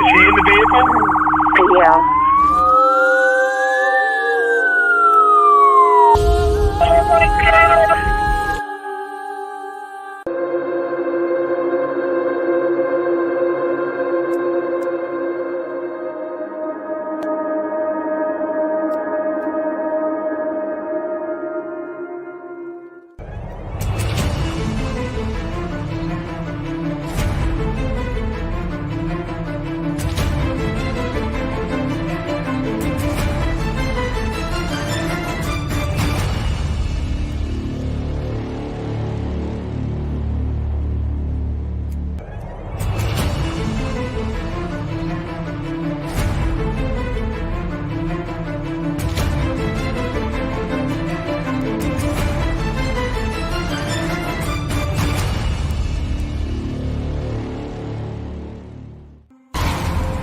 he in the vehicle? Yeah.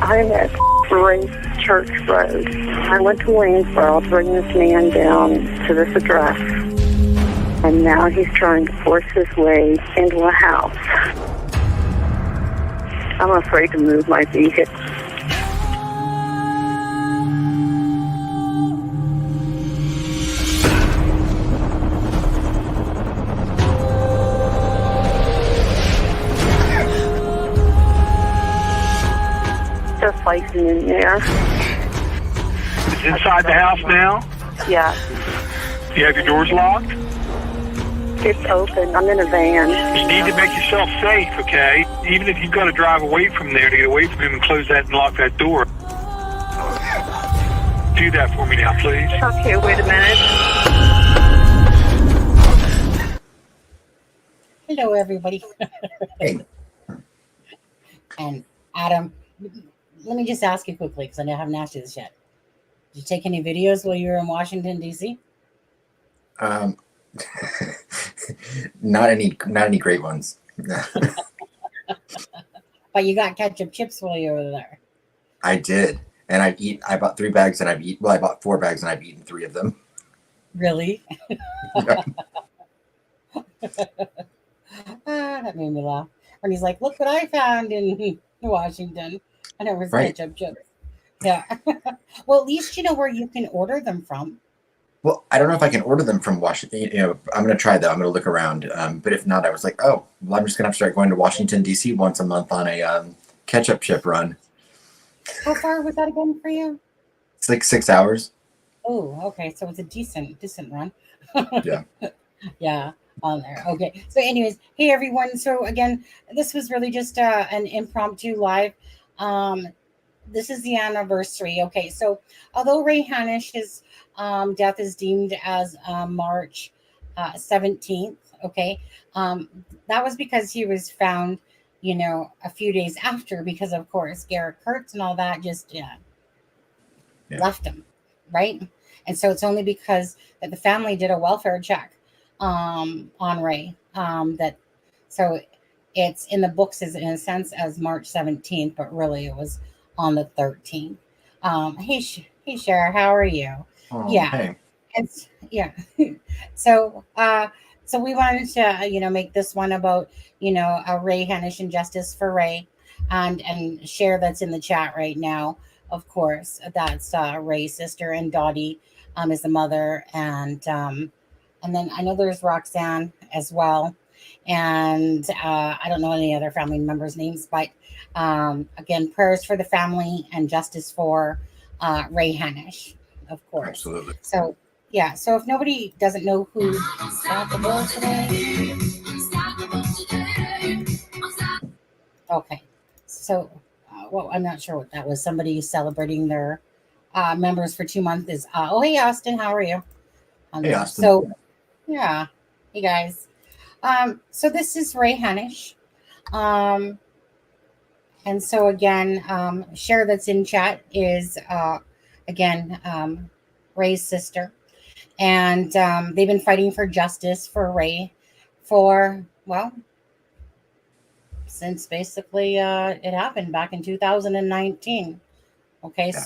I'm at Ray Church Road. I went to Waynesboro to bring this man down to this address. And now he's trying to force his way into a house. I'm afraid to move my vehicle. They're fighting in there. It's inside the house now? Yeah. You have your doors locked? It's open. I'm in a van. You need to make yourself safe, okay? Even if you've got to drive away from there to get away from him and close that and lock that door. Do that for me now, please. Okay, wait a minute. Hello, everybody. Hey. And Adam, let me just ask you quickly, because I haven't asked you this yet. Did you take any videos while you were in Washington, D.C.? Not any great ones. But you got ketchup chips while you were there. I did. And I bought 3 bags and I bought 4 bags and I've eaten 3 of them. Really? Yeah. That made me laugh. And he's like, look what I found in Washington. And it was Right. ketchup chips. Yeah. Well, at least you know where you can order them from. Well, I don't know if I can order them from Washington. You know, I'm going to try that. I'm going to look around. But if not, I was like, oh, well, I'm just going to have to start going to Washington, D.C. once a month on a ketchup chip run. How far was that again for you? It's like 6 hours. Oh, okay. So it's a decent run. Yeah. Yeah, on there. Okay. So anyways, hey everyone. So again, this was really just an impromptu live. This is the anniversary. Okay. So although Ray Hanish's death is deemed as March 17th, okay, that was because he was found, you know, a few days after, because of course Garett Kirts and all that just left him, right? And so it's only because that the family did a welfare check on Ray, that so it's in the books as in a sense as March 17th, but really it was on the 13th. Hey Cher, how are you? Oh, Yeah. hey. It's yeah. So we wanted to, you know, make this one about, you know, Ray Hanish and justice for Ray, and Cher that's in the chat right now. Of course, that's Ray's sister, and Dottie is the mother, and then I know there's Roxanne as well, and I don't know any other family members' names, but again, prayers for the family and justice for Ray Hanish, of course. Absolutely. So yeah, so if nobody doesn't know who's unstoppable today, okay. So well, I'm not sure what that was. Somebody celebrating their members for 2 months is oh hey Austin, how are you? Hey Austin. So yeah, hey guys. So this is Ray Hanish. And so again, Cher that's in chat is again Ray's sister. And they've been fighting for justice for Ray for, well, since basically it happened back in 2019. Okay, yeah.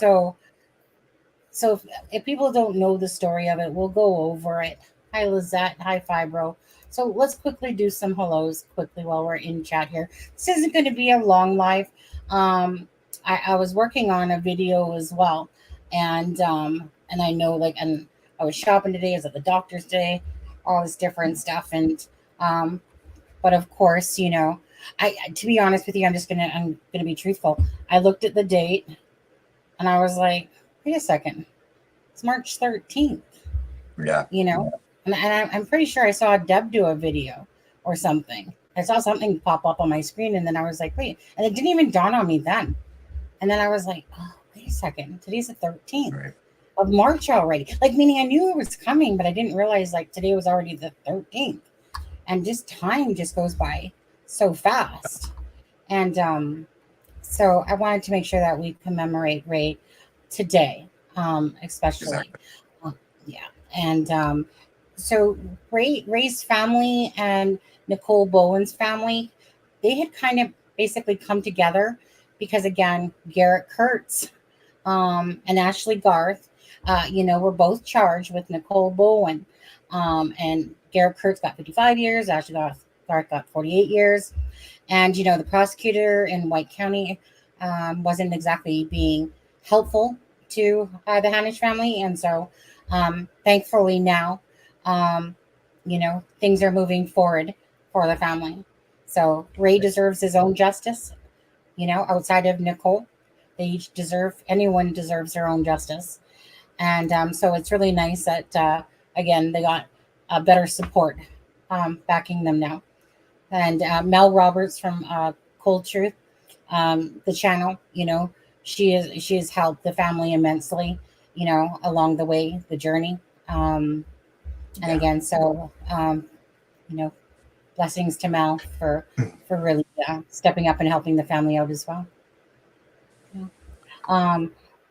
So if people don't know the story of it, we'll go over it. Hi, Lizette. Hi, Fibro. So let's quickly do some hellos quickly while we're in chat here. This isn't going to be a long live. I was working on a video as well, and I know and I was shopping today. I was at the doctor's today, all this different stuff, and um, but of course, I to be honest with you, I'm gonna be truthful. I looked at the date, and I was like, wait a second, it's March 13th. Yeah. And I'm pretty sure I saw Deb do a video or something. I saw something pop up on my screen, and then I was like, wait, and it didn't even dawn on me then. And then I was like, oh, wait a second, today's the 13th Right. of March already. Meaning I knew it was coming, but I didn't realize today was already the 13th. And just time just goes by so fast. And so I wanted to make sure that we commemorate Ray today, especially. Exactly. Yeah. And so Ray's family and Nicole Bowen's family, they had kind of basically come together because, again, Garett Kirts and Ashley Garth, were both charged with Nicole Bowen. And Garett Kirts got 55 years, Ashley Garth got 48 years. And, the prosecutor in White County wasn't exactly being helpful to the Hanish family. And so thankfully now, things are moving forward for the family. So Ray deserves his own justice, outside of Nicole. They each anyone deserves their own justice. And so it's really nice that, again, they got better support backing them now. And Mel Roberts from Cold Truth, the channel, she has helped the family immensely, along the way, the journey. And again, so, blessings to Mel for really stepping up and helping the family out as well. Yeah.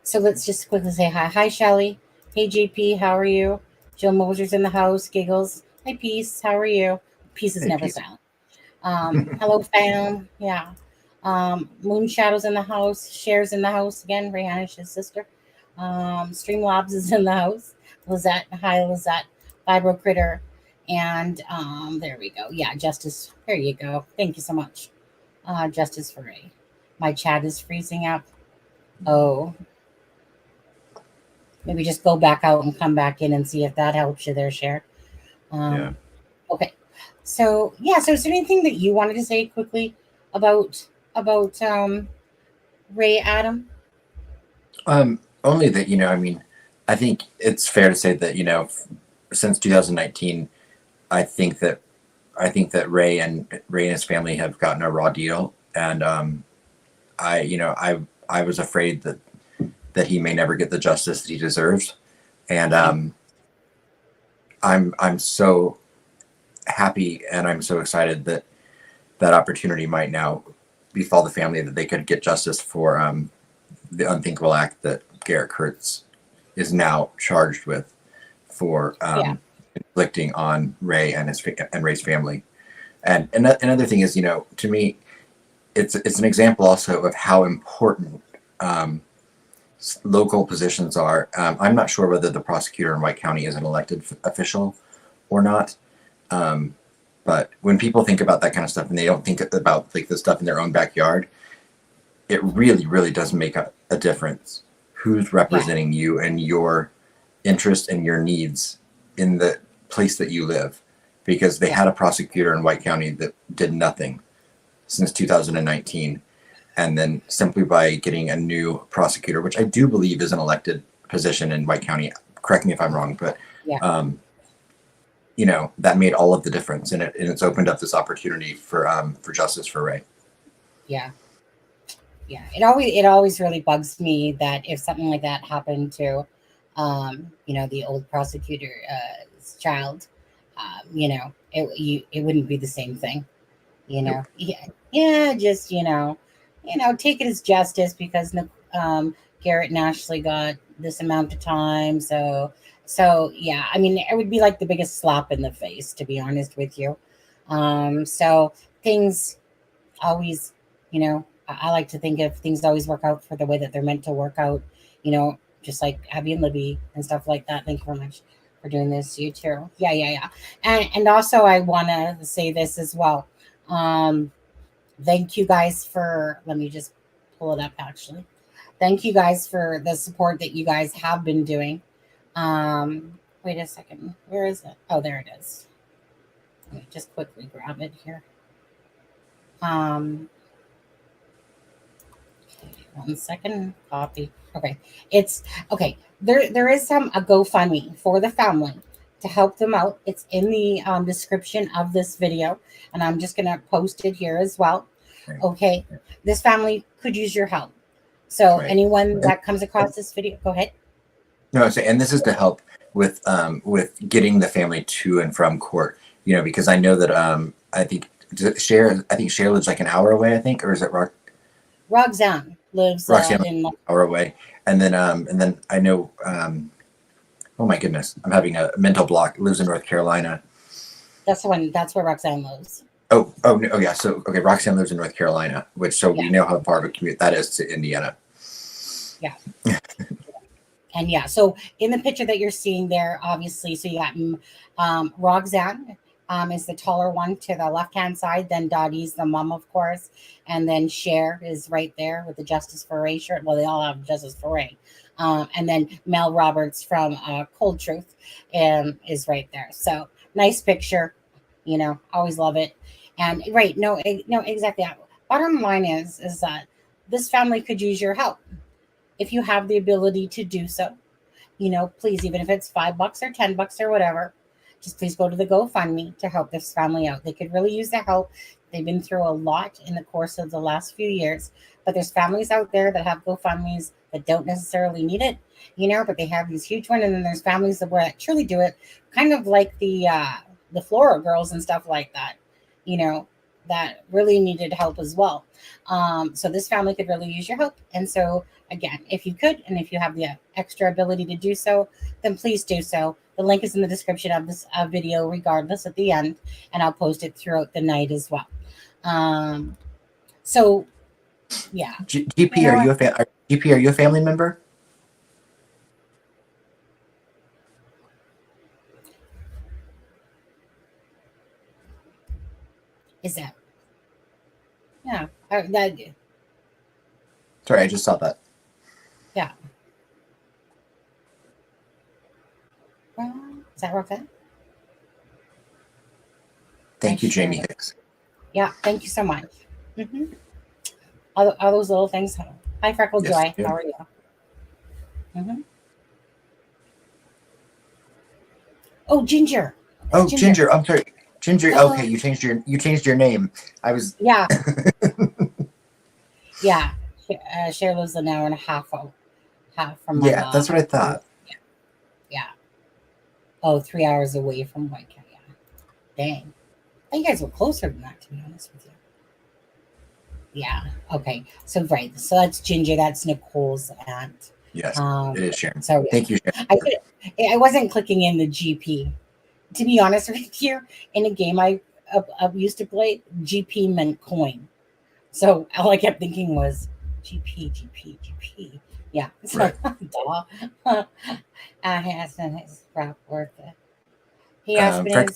So let's just quickly say hi. Hi, Shelly. Hey, JP, how are you? Jill Moser's in the house. Giggles. Hi, Peace. How are you? Peace is never silent. Hello, fam. Yeah. Moon Shadow's in the house. Cher's in the house again. Ray Hanish's sister. Streamlabs is in the house. Lizette. Hi, Lizette. Vibro Critter. And there we go. Yeah, Justice. There you go. Thank you so much. Justice for Ray. My chat is freezing up. Oh. Maybe just go back out and come back in and see if that helps you there, Cher. Yeah. Okay. So so is there anything that you wanted to say quickly about Ray, Adam? Only that, I think it's fair to say that, since 2019, I think that Ray and his family have gotten a raw deal. And I was afraid that he may never get the justice that he deserves. And I'm so happy and I'm so excited that opportunity might now befall the family, that they could get justice for the unthinkable act that Garett Kirts is now charged with for inflicting on Ray and Ray's family. And another thing is, to me, it's an example also of how important local positions are. I'm not sure whether the prosecutor in White County is an elected official or not. But when people think about that kind of stuff and they don't think about the stuff in their own backyard, it really, really does make a difference who's representing you and your interests and your needs in the place that you live. Because they had a prosecutor in White County that did nothing since 2019. And then simply by getting a new prosecutor, which I do believe is an elected position in White County, correct me if I'm wrong, but that made all of the difference, and it's opened up this opportunity for justice for Ray. Yeah. It always really bugs me that if something like that happened to, the old prosecutor's child, it wouldn't be the same thing, Nope. just take it as justice because Garett and Ashley got this amount of time, so it would be like the biggest slap in the face, to be honest with you. So things always, I like to think of things always work out for the way that they're meant to work out, just like Abby and Libby and stuff like that. Thank you very much for doing this. You too. Yeah. And also I want to say this as well. Thank you guys for, let me just pull it up actually. Thank you guys for the support that you guys have been doing. Wait a second. Where is it? Oh, there it is. Let me just quickly grab it here. 1 second. Copy. Okay. It's okay. There is a GoFundMe for the family to help them out. It's in the description of this video, and I'm just gonna post it here as well. Okay. This family could use your help. So anyone that comes across this video, go ahead. No, so, and this is to help with getting the family to and from court. You know, because I know that I think Cher lives like an hour away. I think, or is it Roxanne lives Roxanne in an hour away, and then I know. Oh my goodness, I'm having a mental block. Lives in North Carolina. That's the one. That's where Roxanne lives. Oh yeah. So okay, Roxanne lives in North Carolina, which we know how far of a commute that is to Indiana. Yeah. And yeah, so in the picture that you're seeing there, obviously, so you got Roxanne is the taller one to the left-hand side. Then Dottie's the mom, of course. And then Cher is right there with the Justice for Ray shirt. Well, they all have Justice for Ray. And then Mel Roberts from Cold Truth is right there. So nice picture. You know, always love it. And no, exactly. Bottom line is that this family could use your help. If you have the ability to do so, you know, please, even if it's $5 or $10 or whatever, just please go to the GoFundMe to help this family out. They could really use the help. They've been through a lot in the course of the last few years, but there's families out there that have GoFundMes that don't necessarily need it, you know, but they have these huge ones. And then there's families that truly do it, kind of like the Flora girls and stuff like that, you know, that really needed help as well. So this family could really use your help. And so again, if you could, and if you have the extra ability to do so, then please do so. The link is in the description of this video, regardless, at the end, and I'll post it throughout the night as well. So yeah. GP, are you a family member? Is that? Yeah. Sorry, I just saw that. Yeah. Is that Roxanne? Thank you, Jamie Hicks. Yeah, thank you so much. Mm-hmm. All those little things. Hi, Freckle Joy. How are you? Mm-hmm. Oh, Ginger. Oh, Ginger. I'm sorry, Ginger. Oh. Okay, you changed your name. I was. Yeah. Yeah. Cher lives an hour and a half from my mom. That's what I thought. Yeah. Oh, 3 hours away from White County. Yeah. Dang. I think you guys were closer than that, to be honest with you. Yeah. Okay. So So that's Ginger. That's Nicole's aunt. Yes, it is Sharon. So thank you, Sharon. I wasn't clicking in the GP. To be honest with you, in a game I used to play, GP meant coin. So all I kept thinking was GP. Yeah. So, right. He has been his crap worth it. He has been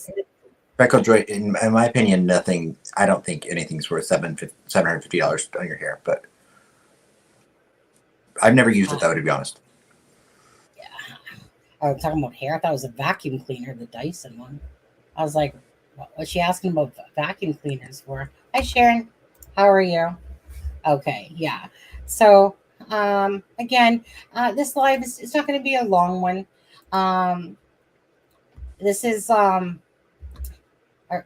Freckle Joy, in my opinion, nothing. I don't think anything's worth $750 on your hair, but I've never used it though, to be honest. Yeah. I was talking about hair. I thought it was a vacuum cleaner, the Dyson one. I was like, what's she asking about vacuum cleaners for? Hi, Sharon. How are you? Okay. Yeah. So, again, this live it's not going to be a long one. This is,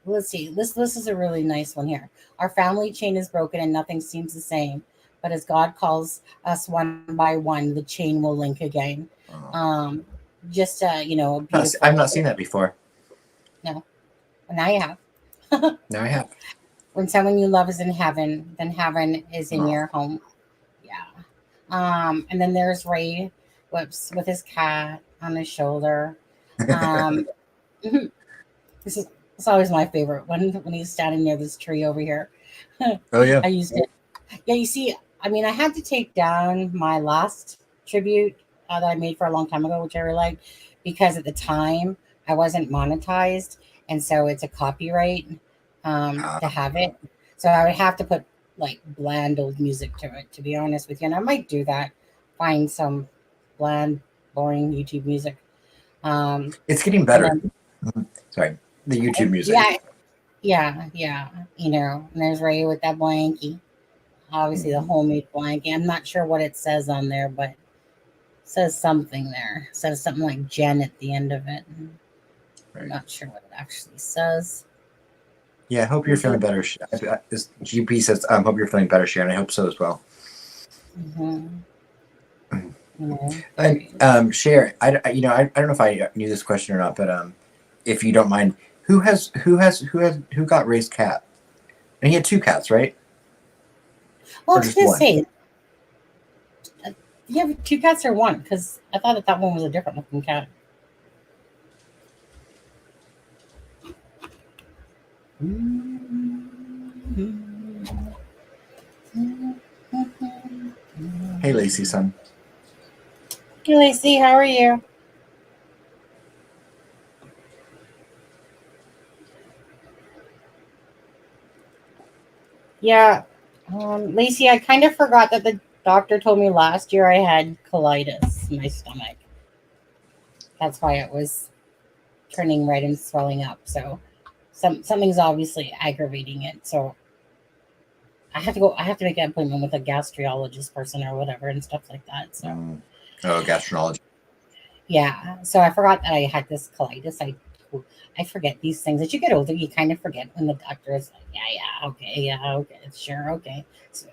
let's see. This is a really nice one here. Our family chain is broken and nothing seems the same. But as God calls us one by one, the chain will link again. Just you know, I've not seen that before. No, well, now you have. Now I have. When someone you love is in heaven, then heaven is in your home. Yeah. And then there's Ray, with his cat on his shoulder. It's always my favorite when he's standing near this tree over here. Oh yeah. I used it. Yeah, you see, I mean, I had to take down my last tribute that I made for a long time ago, which I really liked, because at the time I wasn't monetized, and so it's a copyright to have it. So I would have to put like bland old music to it, to be honest with you. And I might do that. Find some bland, boring YouTube music. It's getting And better. then, Sorry, the YouTube music. yeah, yeah. And there's Ray with that blankie. Obviously, the homemade blankie. I'm not sure what it says on there, but it says something there. It says something like Jen at the end of it. I'm not sure what it actually says. Yeah, I hope you're feeling better. This GP says, hope you're feeling better, Sharon. I hope so as well. And Sharon, I don't know if I knew this question or not, but if you don't mind, who got Ray's cat? And he had 2 cats, right? Well, Or I was just gonna one? say, you have 2 cats or one? Because I thought that one was a different looking cat. Hey, Lacey, son. Hey, Lacey, how are you? Yeah, Lacey, I kind of forgot that the doctor told me last year I had colitis in my stomach. That's why it was turning red and swelling up. So something's obviously aggravating it. So I have to go. I have to make an appointment with a gastrologist person or whatever and stuff like that. So Gastroenterology. yeah. So I forgot that I had this colitis. I forget these things. As you get older, you kind of forget when the doctor is like, yeah, okay, sure, okay. So,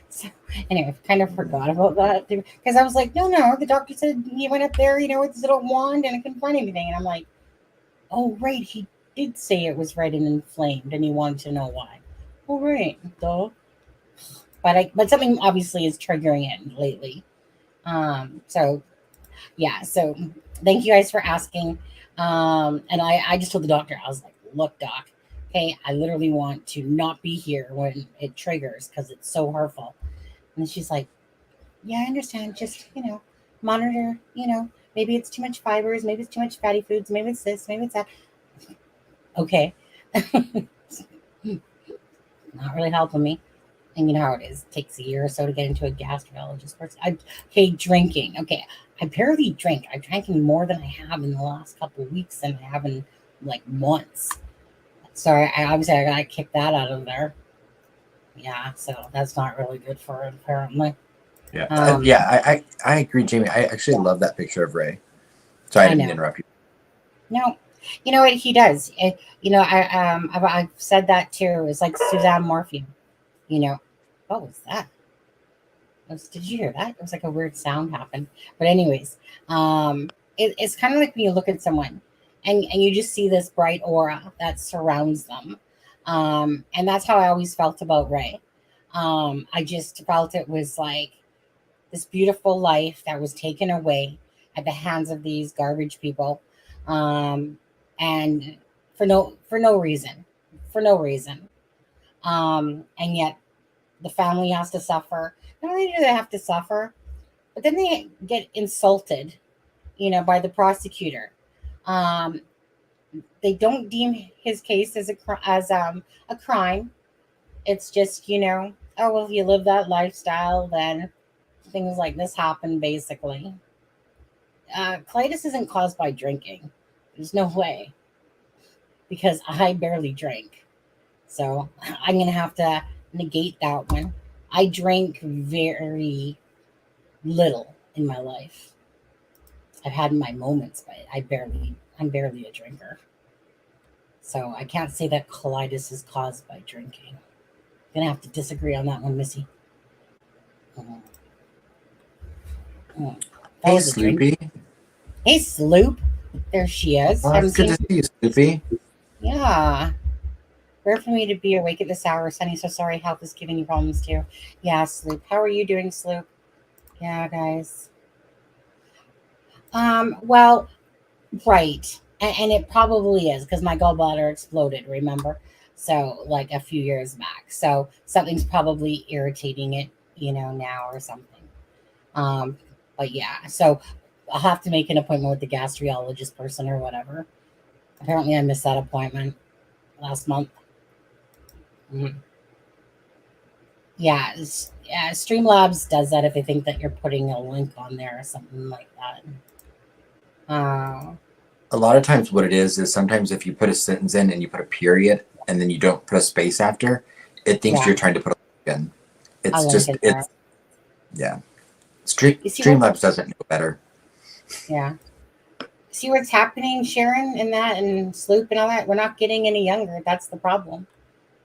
so anyway, I kind of forgot about that because I was like, no, the doctor said he went up there, with his little wand and I couldn't find anything. And I'm like, oh, right, he did say it was red and inflamed and he wanted to know why. Oh, right, duh. But something obviously is triggering it lately. So thank you guys for asking. And I just told the doctor, I was like, look, doc, okay, I literally want to not be here when it triggers because it's so hurtful. And she's like, yeah, I understand. Just, monitor, maybe it's too much fibers, maybe it's too much fatty foods, maybe it's this, maybe it's that. Okay. Not really helping me. And you know how it is. It takes a year or so to get into a gastrologist person. Drinking. Okay, I barely drink. I drank more than I have in the last couple of weeks than I have in like months. So I gotta kick that out of there. Yeah, so that's not really good for it apparently. Yeah, I agree, Jamie. I actually love that picture of Ray. Sorry, I didn't interrupt you. No, you know what he does. I've said that too. It's like Suzanne Morphew. What was that? Did you hear that? It was like a weird sound happened. But anyways, it's kind of like when you look at someone and you just see this bright aura that surrounds them. And that's how I always felt about Ray. I just felt it was like this beautiful life that was taken away at the hands of these garbage people. And for no reason. And yet the family has to suffer. Not only do they have to suffer, but then they get insulted, by the prosecutor. They don't deem his case as a crime. It's just, oh, well, if you live that lifestyle, then things like this happen, basically. Colitis isn't caused by drinking. There's no way. Because I barely drink. So I'm going to have to negate that one. I drink very little in my life. I've had my moments, but I'm barely a drinker. So I can't say that colitis is caused by drinking. I'm going to have to disagree on that one, Missy. Hey, Sloopy. Hey, Sloop. There she is. Oh, it's good to see you, Sloopy. Yeah. Rare for me to be awake at this hour, Sunny. So sorry, health is giving you problems too. Yeah, Sloop. How are you doing, Sloop? Yeah, guys. Well, right. And it probably is because my gallbladder exploded, remember? So, like a few years back. So something's probably irritating it, now or something. But yeah, so I'll have to make an appointment with the gastrologist person or whatever. Apparently I missed that appointment last month. Yeah, Streamlabs does that if they think that you're putting a link on there or something like that. A lot of times what it is sometimes if you put a sentence in and you put a period and then you don't put a space after, it thinks Yeah. you're trying to put a link in. A It's link just, in there. it's, yeah. You see what- Streamlabs doesn't know better. Yeah. See what's happening, Sharon, in that and Sloop and all that? We're not getting any younger. That's the problem.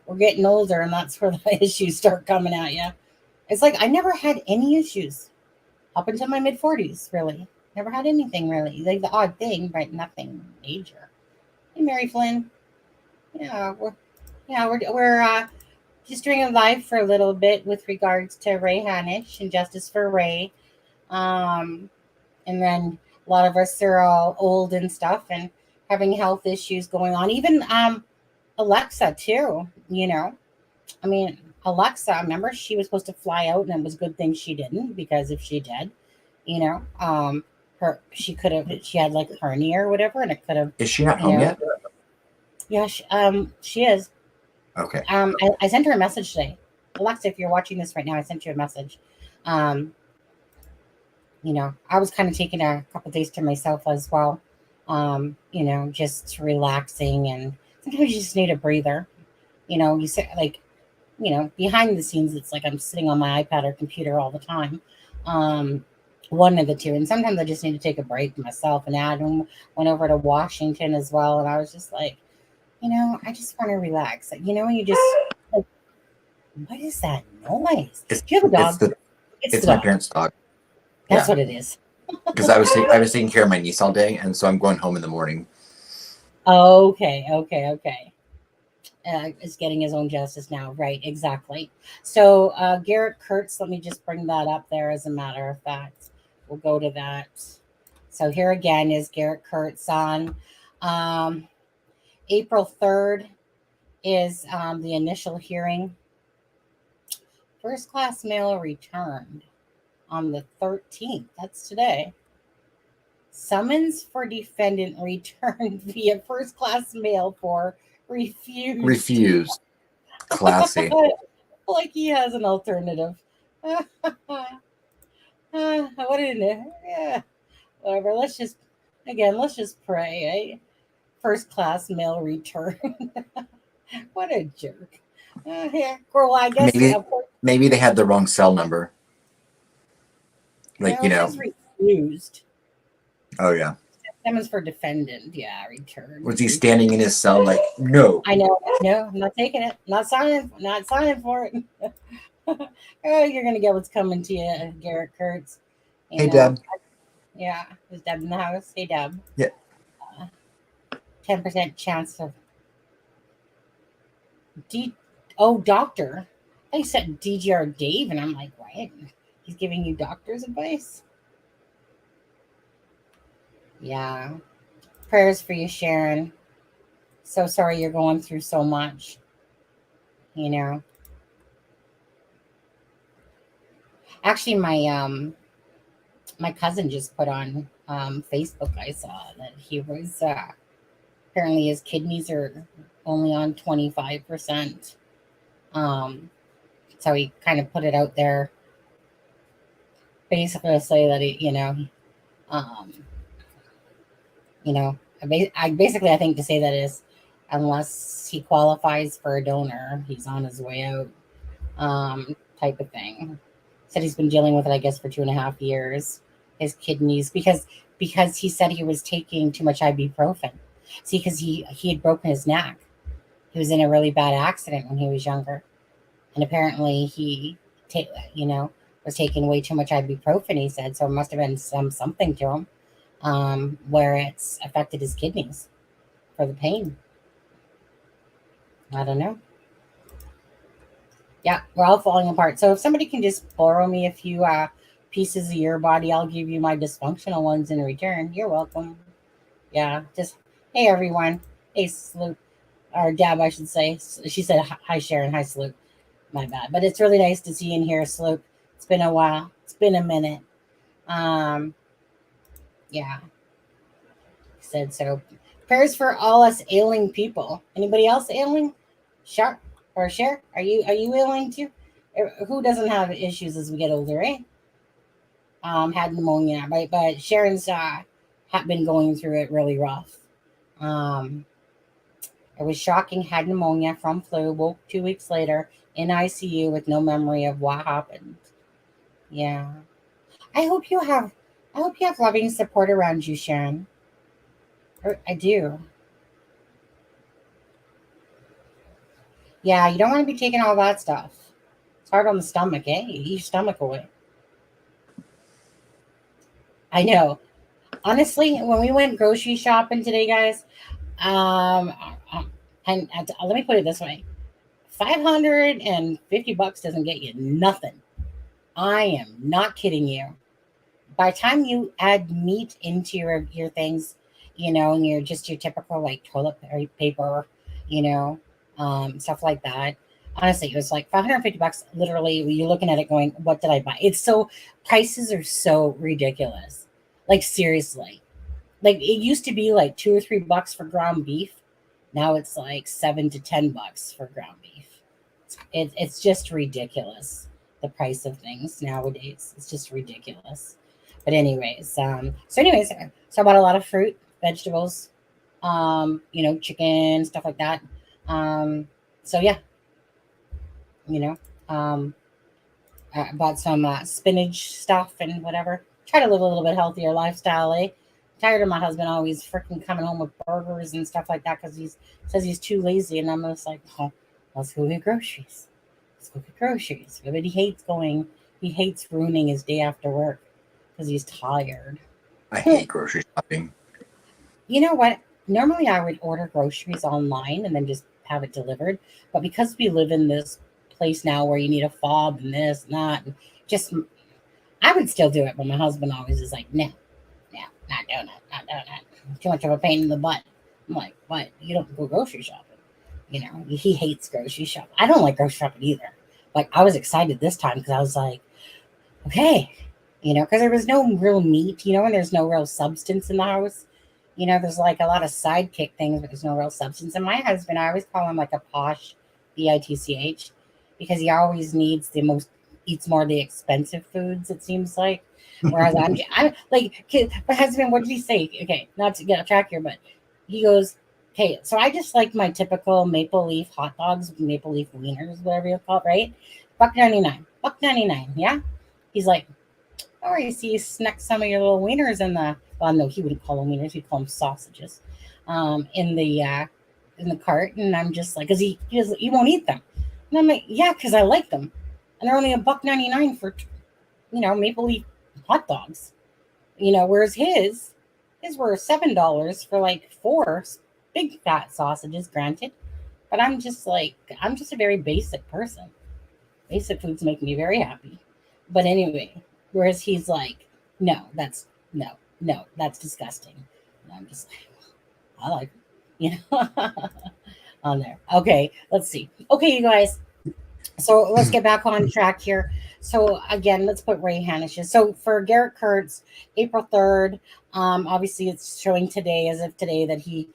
We're getting older, and that's where the issues start coming at you. It's like I never had any issues up until my mid-40s, really. Never had anything, really. Like the odd thing, but nothing major. Hey, Mary Flynn. Yeah, we're just doing a live for a little bit with regards to Ray Hanish and Justice for Ray. And then a lot of us are all old and stuff and having health issues going on. Even Alexa too, you know. I mean, Alexa, remember she was supposed to fly out, and it was a good thing she didn't, because if she did, you know, she had like hernia or whatever, and it could have. Is she not home yet? Yeah, she is. Okay. I sent her a message today. Alexa, if you're watching this right now, I sent you a message. You know, I was kind of taking a couple days to myself as well. You know, just relaxing, and sometimes you just need a breather. You know, you say like, you know, behind the scenes, it's like I'm sitting on my iPad or computer all the time. One of the two. And sometimes I just need to take a break myself. And Adam went over to Washington as well. And I was just like, you know, I just want to relax. You know, you just, like, what is that noise? Do you have a dog? It's my parents' dog. That's what it is. Because I was taking care of my niece all day, and so I'm going home in the morning. Okay. Is getting his own justice now. Right, exactly. So Garett Kirts, let me just bring that up there as a matter of fact. We'll go to that. So here again is Garett Kirts on April 3rd is the initial hearing. First class mail returned on the 13th. That's today. Summons for defendant returned via first class mail for refused. Classy. Like he has an alternative. What in it? Yeah. Whatever. Let's just pray. Eh? First class mail return. What a jerk. Yeah. Well, I guess maybe they had the wrong cell number. Like, you know. Refused. Oh yeah. Summons for defendant. Yeah, return. Was he standing in his cell like, no? I know. No, I'm not taking it. Not signing for it. Oh, you're gonna get what's coming to you, Garett Kirts. Hey, Deb. Yeah, is Deb in the house? Hey, Deb. Yeah. 10% chance of doctor. I said DGR Dave, and I'm like, what? He's giving you doctor's advice? Yeah. Prayers for you, Sharon. So sorry you're going through so much. You know. Actually, my cousin just put on Facebook, I saw that he was apparently his kidneys are only on 25%. So he kind of put it out there, basically to say that he, I think to say that is, unless he qualifies for a donor, he's on his way out, type of thing. Said he's been dealing with it, I guess, for 2.5 years. His kidneys, because he said he was taking too much ibuprofen. See, because he had broken his neck. He was in a really bad accident when he was younger, and apparently he, was taking way too much ibuprofen. He said, so it must have been something to him, where it's affected his kidneys for the pain. I don't know. Yeah, we're all falling apart. So if somebody can just borrow me a few pieces of your body, I'll give you my dysfunctional ones in return. You're welcome. Yeah, just, hey, everyone. Hey, Sloop. Or Deb, I should say. She said, hi, Sharon. Hi, Sloop. My bad. But it's really nice to see you in here, Sloop. It's been a while. It's been a minute. Yeah. Said so. Prayers for all us ailing people. Anybody else ailing? Sharp or Cher? Are you ailing too? Who doesn't have issues as we get older, eh? Had pneumonia, right? But Sharon's had been going through it really rough. It was shocking. Had pneumonia from flu. Woke 2 weeks later in ICU with no memory of what happened. Yeah. I hope you have. I hope you have loving support around you, Sharon. I do. Yeah, you don't want to be taking all that stuff. It's hard on the stomach, eh? You eat your stomach away. I know. Honestly, when we went grocery shopping today, guys, um, and let me put it this way: $550 doesn't get you nothing. I am not kidding you. By the time you add meat into your things, and you're just your typical like toilet paper, stuff like that. Honestly, it was like $550. Literally, you're looking at it going, "What did I buy?" It's so prices are so ridiculous. Like seriously, like it used to be like $2 or $3 for ground beef. Now it's like $7 to $10 for ground beef. It's just ridiculous. The price of things nowadays. It's just ridiculous. But anyways, so I bought a lot of fruit, vegetables, chicken, stuff like that. So yeah, you know, um, I bought some spinach stuff and whatever. Try to live a little bit healthier lifestyle, eh? Tired of my husband always freaking coming home with burgers and stuff like that because he says he's too lazy, and I'm just like, oh, let's go get groceries. Let's go get groceries. But he hates ruining his day after work because he's tired. I hate grocery shopping. You know what? Normally I would order groceries online and then just have it delivered. But because we live in this place now where you need a fob and this and that, and just I would still do it, but my husband always is like, no, not doing it, not doing it. Too much of a pain in the butt. I'm like, what? You don't go grocery shopping. He hates grocery shopping. I don't like grocery shopping either. Like I was excited this time because I was like, okay, because there was no real meat, and there's no real substance in the house. There's like a lot of sidekick things, but there's no real substance. And my husband, I always call him like a posh bitch because he always eats more of the expensive foods, it seems like. Whereas I'm like, my husband, what did he say? Okay, not to get off track here, but he goes, okay, so I just like my typical maple leaf hot dogs, maple leaf wieners, whatever you call it, right? $1.99, yeah? He's like, oh, you see, you snuck some of your little wieners in the. Well, no, he wouldn't call them wieners; he'd call them sausages. In the cart, and I'm just like, because he won't eat them, and I'm like, yeah, because I like them, and they're only $1.99 for, maple leaf hot dogs, whereas his were $7 for like 4 big fat sausages. Granted, but I'm just a very basic person. Basic foods make me very happy, but anyway. Whereas he's like, no, that's disgusting. And I'm just like, I like it, on there. Okay, let's see. Okay, you guys. So let's get back on track here. So again, let's put Ray Hanish. So for Garett Kirts, April 3rd, obviously it's showing today as of today that he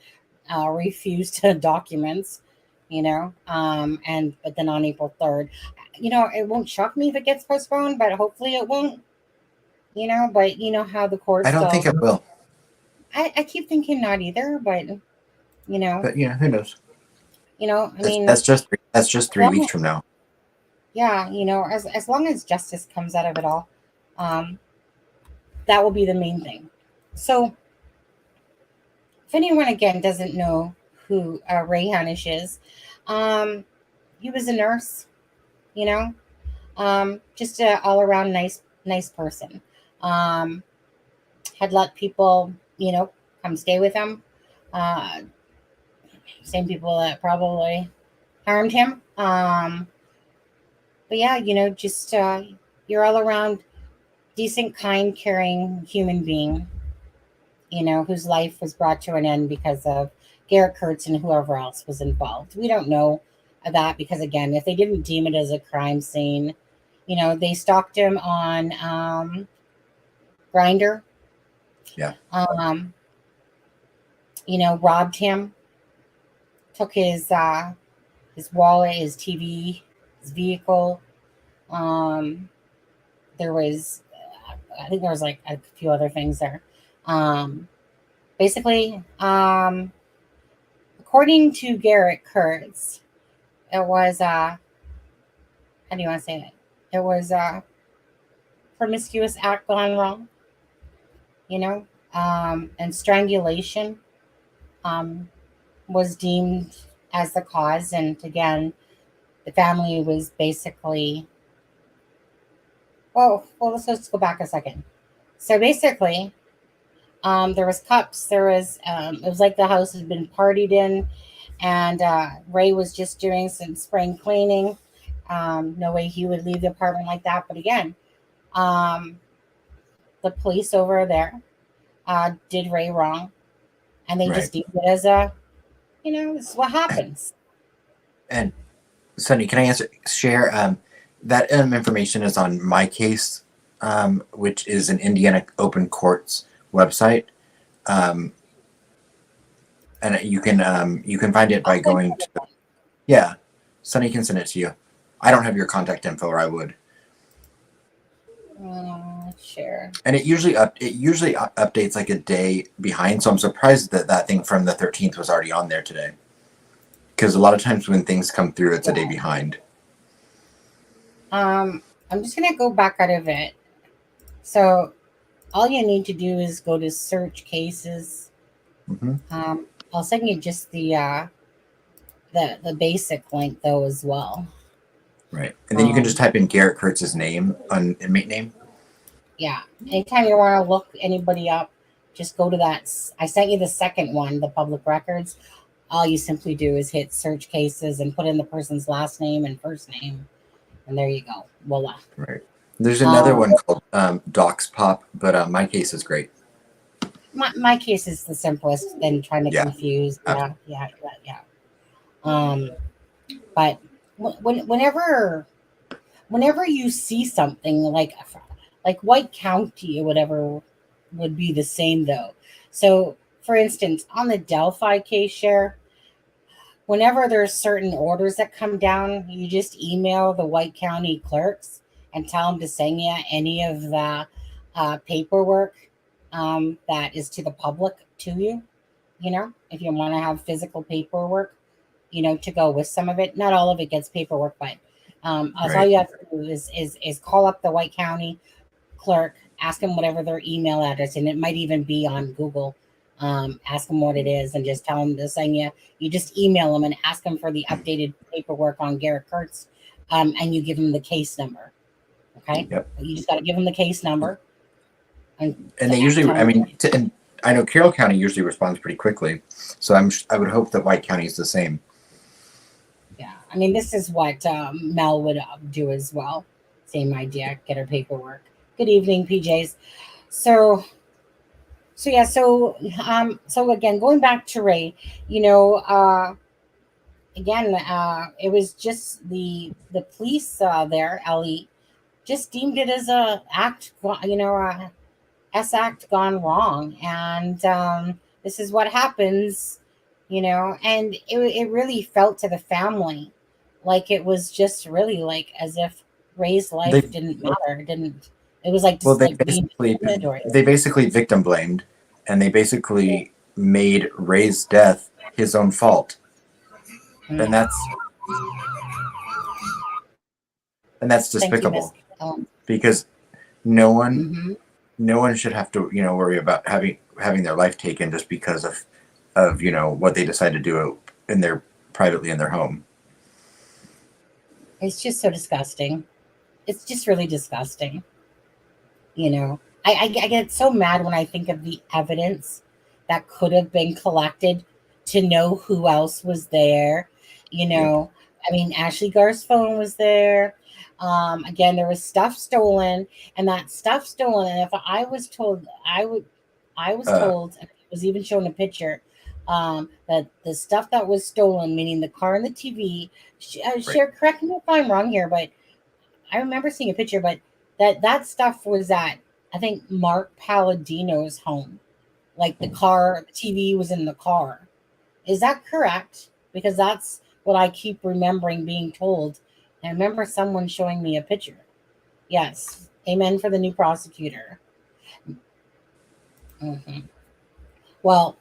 refused documents, but then on April 3rd, it won't shock me if it gets postponed, but hopefully it won't. But how the courts I don't think it will. I keep thinking not either, but But who knows? I mean, that's just 3 weeks from now. Yeah, as long as justice comes out of it all, that will be the main thing. So, if anyone again doesn't know who Ray Hanish is, he was a nurse, just an all around nice person. Had let people, come stay with him. Same people that probably harmed him. But yeah, just you're all around decent, kind, caring human being, whose life was brought to an end because of Garett Kirts and whoever else was involved. We don't know that because, again, if they didn't deem it as a crime scene, they stalked him on Grindr. Yeah. Robbed him, took his wallet, his TV, his vehicle, There was, I think there was like a few other things there. Basically, according to Garett Kirts, it was how do you want to say it? It was a promiscuous act gone wrong, you know, and strangulation was deemed as the cause. And again, the family was basically, well, let's just go back a second. So basically, there was cups. There was, it was like the house had been partied in, and Ray was just doing some spring cleaning. No way he would leave the apartment like that. But again, um, the police over there did Ray wrong, and they just deemed it as a, this is what happens. And Sunny, can I share that information is on my case, which is an Indiana Open Courts website, and you can find it by going to, yeah, Sunny can send it to you. I don't have your contact info, or I would. Sure. And it usually updates like a day behind, so I'm surprised that thing from the 13th was already on there today. Because a lot of times when things come through, it's a day behind. I'm just gonna go back out of it. So all you need to do is go to search cases. Mm-hmm. I'll send you just the basic link though as well. Right, and then you can just type in Garett Kirts' name on inmate name. Yeah. Anytime you want to look anybody up, just go to that. I sent you the second one, the public records. All you simply do is hit search cases and put in the person's last name and first name, and there you go. Voila. Right. There's another one called Docs Pop, but my case is great. My case is the simplest than trying to confuse. Yeah. But whenever you see something like White County or whatever would be the same though. So for instance, on the Delphi case share, whenever there's certain orders that come down, you just email the White County clerks and tell them to send you any of the paperwork that is to the public to you. If you want to have physical paperwork, to go with some of it. Not all of it gets paperwork, but all you have to do is call up the White County clerk, ask them whatever their email address, and it might even be on Google. Ask them what it is and just tell them to send you. You just email them and ask them for the updated paperwork on Garett Kirts, and you give them the case number. Okay. Yep. You just got to give them the case number. And they usually, and I know Carroll County usually responds pretty quickly, so I would hope that White County is the same. Yeah, this is what Mel would do as well. Same idea. Get her paperwork. Good evening, PJs. So again, going back to Ray, again, it was just the police there, Ellie, just deemed it as a act, S act gone wrong, and this is what happens, and it really felt to the family like it was just really like as if Ray's life didn't matter, it was like, they basically victim blamed, and they basically made Ray's death his own fault. And that's despicable, because no one should have to worry about having their life taken just because of what they decide to do privately in their home. It's just so disgusting. It's just really disgusting. I get so mad when I think of the evidence that could have been collected to know who else was there. Ashley Garth's phone was there. Again, there was stuff stolen, and that stuff stolen. And if I was told, I was told, and I was even shown a picture, that the stuff that was stolen, meaning the car and the TV, correct me if I'm wrong here, but I remember seeing a picture, but that stuff was at, I think, Mark Palladino's home. Like the car, the TV was in the car. Is that correct? Because that's what I keep remembering being told. And I remember someone showing me a picture. Yes. Amen for the new prosecutor. Hmm. Well,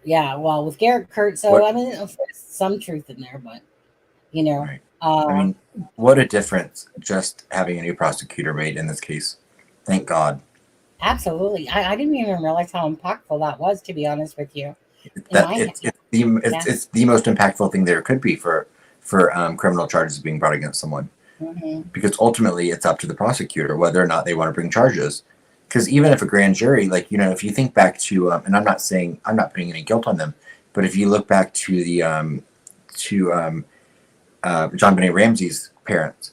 yeah. Well, with Garett Kirts, so What I mean, there's some truth in there, but you know, right? I mean, what a difference just having a new prosecutor made in this case. Thank God. absolutely. I didn't even realize how impactful that was, to be honest with you. In That my head, yeah. it's the most impactful thing there could be for criminal charges being brought against someone, Hmm. because ultimately it's up to the prosecutor whether or not they want to bring charges. Because even if a grand jury, like, if you think back to, and I'm not putting any guilt on them, but if you look back to the to John Benet Ramsey's parents,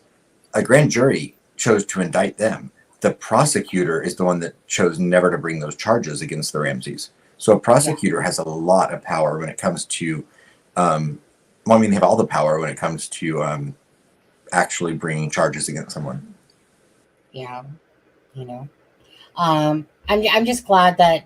a grand jury chose to indict them. The prosecutor is the one that chose never to bring those charges against the Ramseys. So a Yeah. prosecutor has a lot of power when it comes to, well, I mean, they have all the power when it comes to actually bringing charges against someone. Yeah. You know, I'm just glad that,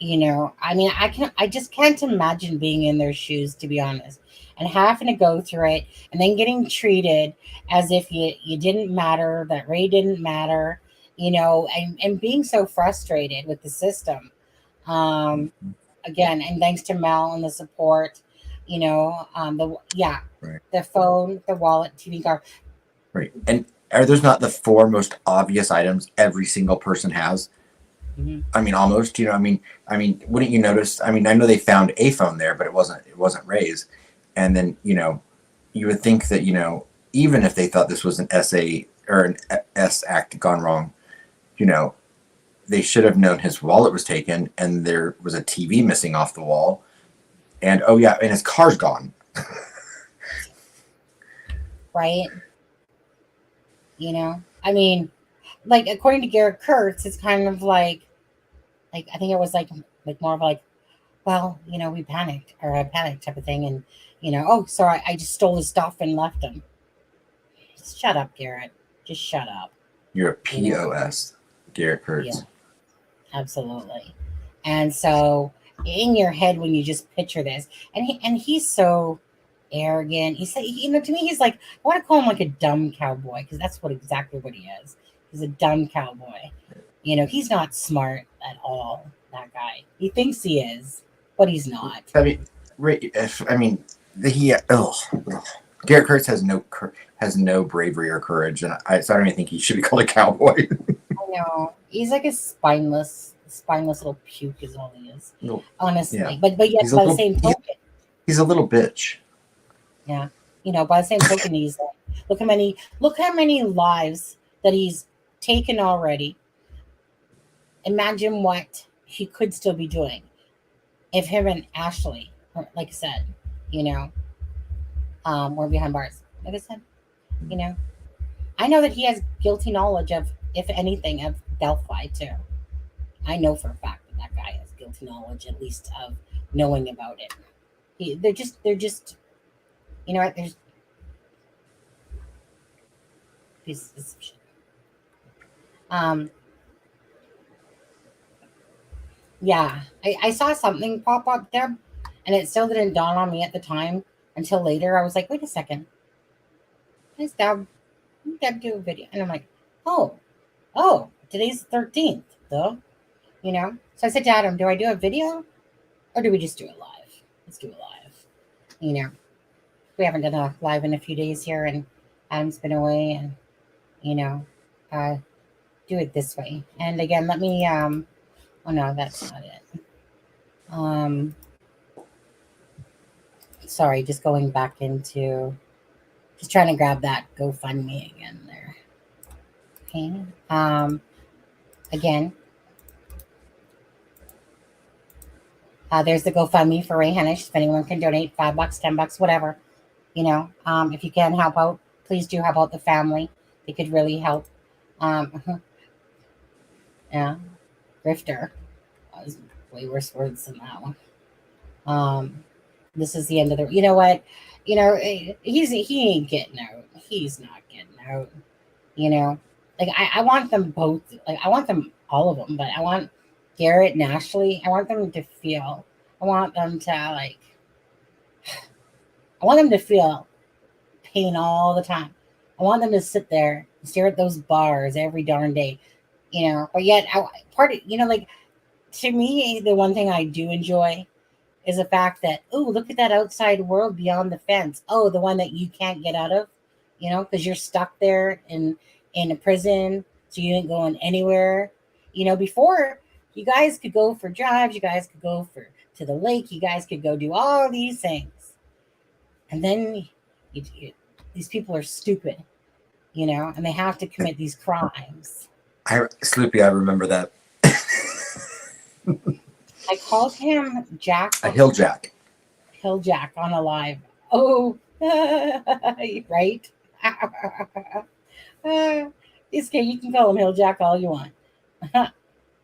I mean, I just can't imagine being in their shoes, to be honest, and having to go through it and then getting treated as if you didn't matter, that Ray didn't matter, and being so frustrated with the system. Um, Again, and thanks to Mel and the support, Right. the phone, the wallet, TV card. Right. And are those not the four most obvious items every single person has? Mhm. I mean, almost. I mean, wouldn't you notice? I mean, I know they found a phone there, but it wasn't Ray's. And then you would think that even if they thought this was an SA or an S act gone wrong, you know, they should have known his wallet was taken and there was a TV missing off the wall, and oh yeah, and his car's gone. Right? I mean, like according to Garett Kirts, it's kind of like I think it was like more of like, well, we panicked, or I panicked type of thing, and oh, sorry, I just stole his stuff and left him. Just shut up, Garett. Just shut up. You're a You know? POS, Garett Yeah, Kirts. absolutely. And so in your head when you just picture this, and he's so arrogant. He's like, to me, he's like, I want to call him like a dumb cowboy, because that's exactly what he is. He's a dumb cowboy. He's not smart at all. That guy. He thinks he is, but he's not. I mean, I mean, he. Oh, Garett Kirts has no bravery or courage, and so I don't even think he should be called a cowboy. I know. He's like a spineless little puke is all he is. No, Honestly. yeah, But yet by the same token, he's a little bitch. yeah. By the same token, he's like, look how many lives that he's taken already. Imagine what he could still be doing if him and Ashley, like I said, were behind bars. Like I said, you know. I know that he has guilty knowledge of, if anything, of Delphi too. I know for a fact that guy has guilty knowledge, at least of knowing about it. They're just, you know what? There's pieces of shit. Yeah, I saw something pop up there, and it still didn't dawn on me at the time until later. I was like, wait a second, is Deb do a video? And I'm like, oh, today's the 13th, though. So I said to Adam, do I do a video or do we just do it live? Let's do it live. We haven't done a live in a few days here, and Adam's been away, and do it this way. And again, let me oh no, that's not it. Sorry, just going back into, just trying to grab that GoFundMe again there. Okay. Again, there's the GoFundMe for Ray Hanish. If anyone can donate $5, $10, whatever, if you can help out, please do help out the family. They could really help. Yeah, grifter. That was way worse words than that one. This is the end of the. You know what? He ain't getting out. He's not getting out. Like I want them both. Like I want them, all of them, but I want Garett and Ashley. I want them to feel. I want them to feel pain all the time. I want them to sit there stare at those bars every darn day, you know. But yet, part of, you know, like, to me, the one thing I do enjoy is the fact that, oh, look at that outside world beyond the fence. Oh, the one that you can't get out of, you know, because you're stuck there in a prison, so you ain't going anywhere. You know, before, you guys could go for drives, you guys could go to the lake, you guys could go do all these things, and then these people are stupid, you know, and they have to commit these crimes. Sloopy, I remember that. I called him Jack. A hill jack. Hill Jack on a live. Oh, right. It's okay. You can call him Hill Jack all you want. I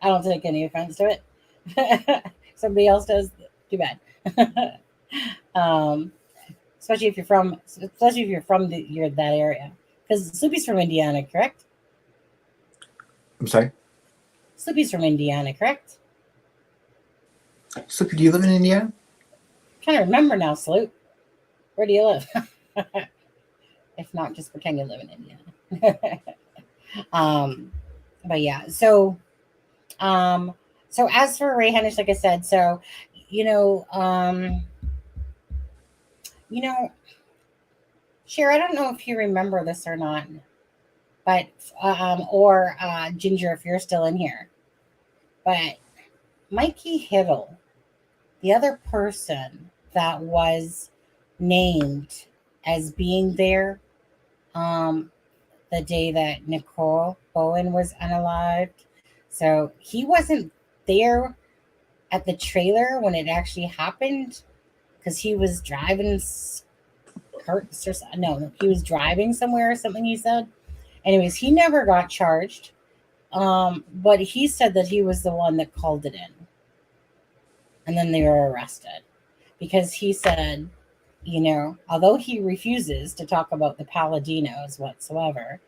don't take any offense to it. Somebody else does. Too bad. Especially if you're from you're that area. Because Sloopy's from Indiana, correct? I'm sorry? Sloopy's from Indiana, correct? Sloopy, do you live in Indiana? Trying to remember now, Sloop. Where do you live? If not, just pretend you live in Indiana. But yeah, so as for Ray Hanish, like I said, so Cher, I don't know if you remember this or not, but or Ginger, if you're still in here, but Mikey Hiddle, the other person that was named as being there the day that Nicole Bowen was unalived. So he wasn't there at the trailer when it actually happened because he was driving he was driving somewhere or something, he said. Anyways, he never got charged. But he said that he was the one that called it in. And then they were arrested because he said, although he refuses to talk about the Paladinos whatsoever,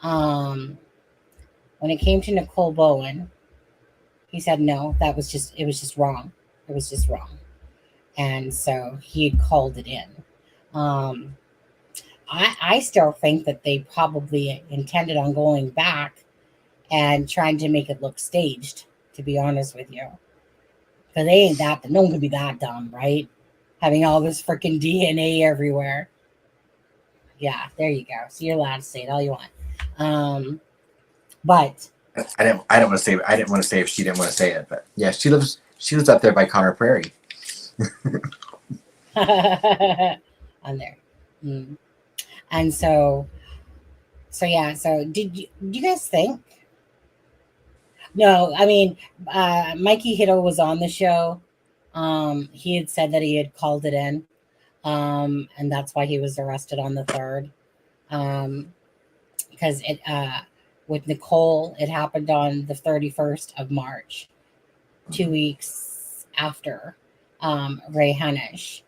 when it came to Nicole Bowen, he said, no, it was just wrong. It was just wrong. And so he had called it in. I still think that they probably intended on going back and trying to make it look staged, to be honest with you. Because no one could be that dumb, right? Having all this freaking DNA everywhere. Yeah, there you go. So you're allowed to say it all you want. But I didn't want to say if she didn't want to say it, but yeah, she lives up there by Connor Prairie. On there. And so yeah, so do you guys think? No, I mean, Mikey Hiddle was on the show. He had said that he had called it in, and that's why he was arrested on the 3rd. Because it with Nicole, it happened on the 31st of March, 2 weeks after Ray Hanish.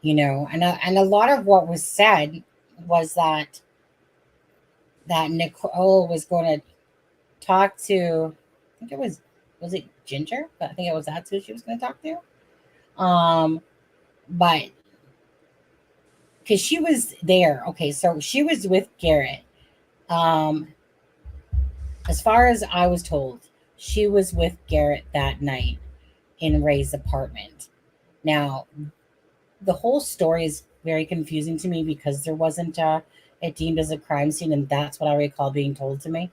And a lot of what was said was that Nicole was going to talk to, I think it was it Ginger? But I think that's who she was going to talk to. But because she was there. Okay, so she was with Garett. As far as I was told, she was with Garett that night in Ray's apartment. Now, the whole story is very confusing to me because there wasn't it deemed as a crime scene, and that's what I recall being told to me.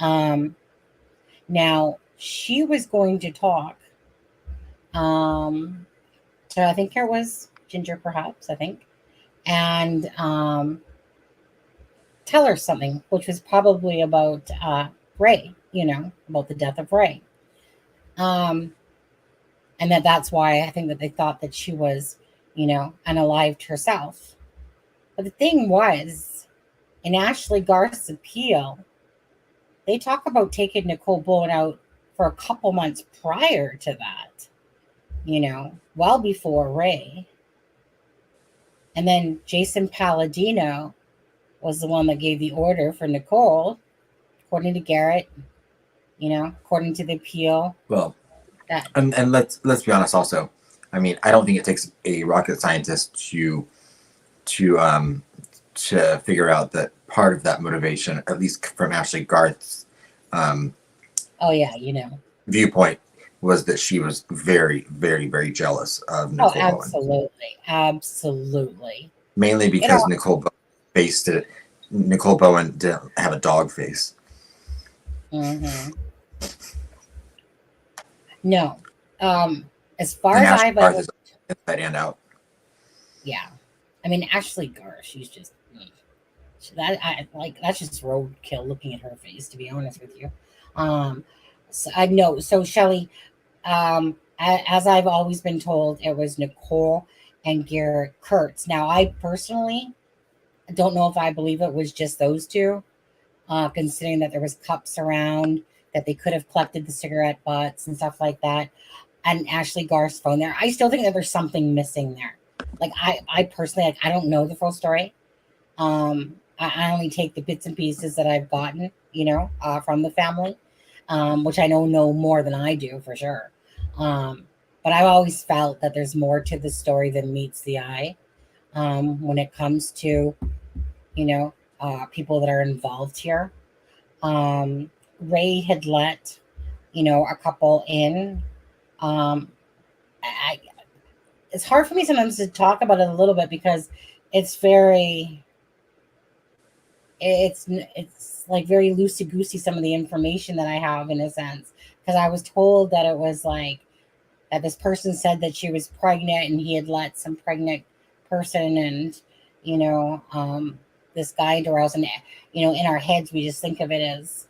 Now, she was going to talk to, I think it was Ginger, perhaps, I think, and tell her something, which was probably about Ray, about the death of Ray. And that's why I think that they thought that she was, unalived herself. But the thing was, in Ashley Garth's appeal, they talk about taking Nicole Bowen out for a couple months prior to that, well before Ray. And then Jason Palladino was the one that gave the order for Nicole, according to Garett, according to the appeal. Well, and let's be honest also. I mean, I don't think it takes a rocket scientist to to figure out that part of that motivation, at least from Ashley Garth's Oh yeah, you know. viewpoint, was that she was very, very, very jealous of Oh, Nicole Bowen. absolutely, absolutely. Mainly You know, because Nicole Bowen didn't have a dog face. mhm. No. As far And as Ashley I've Garth ever, is inside and out. yeah. I mean, Ashley Garth, she's just that I like that's just roadkill looking at her face, to be honest with you. So I know. So Shelley, as I've always been told, it was Nicole and Garett Kirts. Now, I personally don't know if I believe it was just those two, considering that there was cups around, that they could have collected the cigarette butts and stuff like that, and Ashley Garth's phone there. I still think that there's something missing there. Like I personally, like, I don't know the full story. I only take the bits and pieces that I've gotten, from the family, which I know more than I do for sure. But I've always felt that there's more to the story than meets the eye, when it comes to, people that are involved here. Ray had let, a couple in. Um, I, it's hard for me sometimes to talk about it a little bit because it's very it's like very loosey goosey, some of the information that I have, in a sense, because I was told that it was like that this person said that she was pregnant and he had let some pregnant person and this guy into our house, and in our heads we just think of it as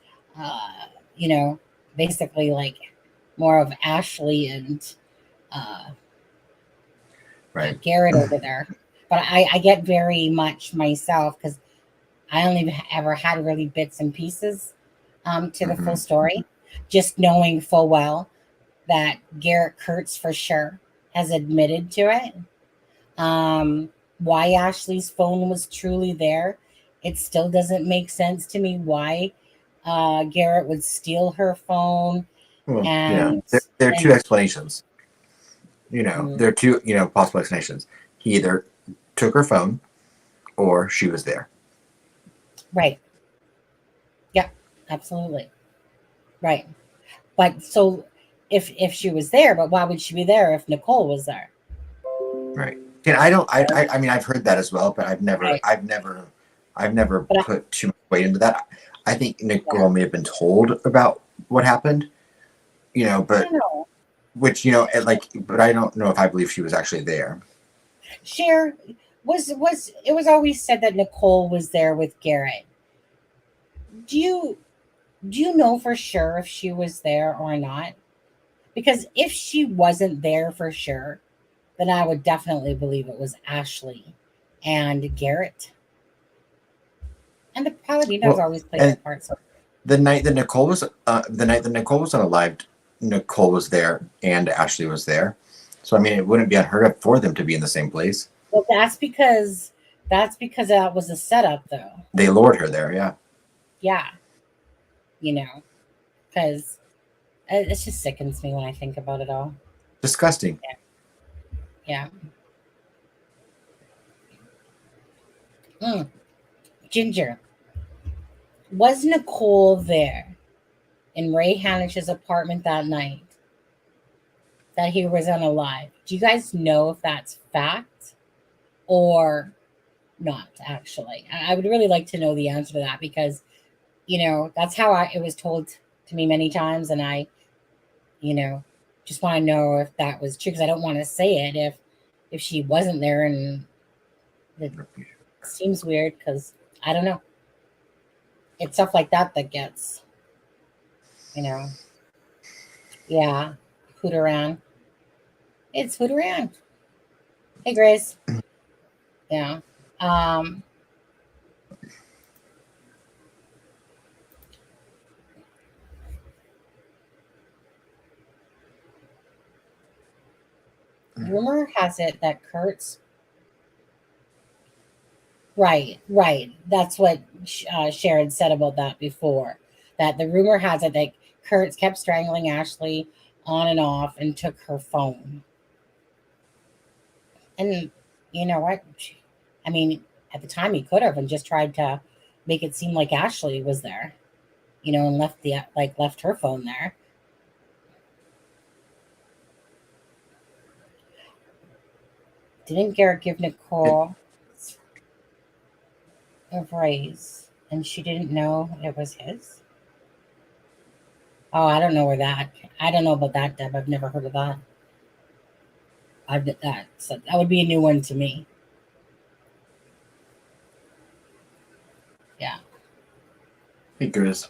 you know basically like more of Ashley and uh Right. Garett over there. But I get very much myself, because I only ever had really bits and pieces to the full story, just knowing full well that Garett Kirts for sure has admitted to it. Why Ashley's phone was truly there, it still doesn't make sense to me why Garett would steal her phone. Well, And there are two then, explanations. There are two, possible explanations. He either took her phone or she was there. right. Yeah, absolutely. Right. But so if she was there, but why would she be there if Nicole was there? Right. And I mean, I've heard that as well, but I've never Right. But put too much weight into that. I think Nicole may have been told about what happened, I but don't know. which, but I don't know if I believe she was actually there. Cher was it was always said that Nicole was there with Garett. Do you know for sure if she was there or not? Because if she wasn't there for sure, then I would definitely believe it was Ashley and Garett. And the Paladinos Well, always played their and part. So the night that Nicole was unalived, Nicole was there and Ashley was there. So I mean, it wouldn't be unheard of for them to be in the same place. well, that's because that was a setup, though. They lured her there, yeah. Yeah, because it just sickens me when I think about it all. Disgusting. Yeah. Mm. Ginger, was Nicole there in Ray Hanish's apartment that night that he was unalive? Do you guys know if that's fact or not? Actually, I would really like to know the answer to that, because that's how it was told to me many times, and I just want to know if that was true, because I don't want to say it if she wasn't there, and it seems weird because I don't know. It's stuff like that that gets, yeah, hoot around. It's hoot around. Hey, Grace. Yeah. Um, Rumor has it that Kurtz. Right. That's what Sharon said about that before. That the rumor has it that Kurtz kept strangling Ashley on and off and took her phone. And you know what? I mean, at the time he could have and just tried to make it seem like Ashley was there, and left her phone there. Didn't Garett give Nicole a raise and she didn't know it was his? Oh, I don't know about that, Deb. I've never heard of that. So that would be a new one to me. Yeah. Hey, Chris.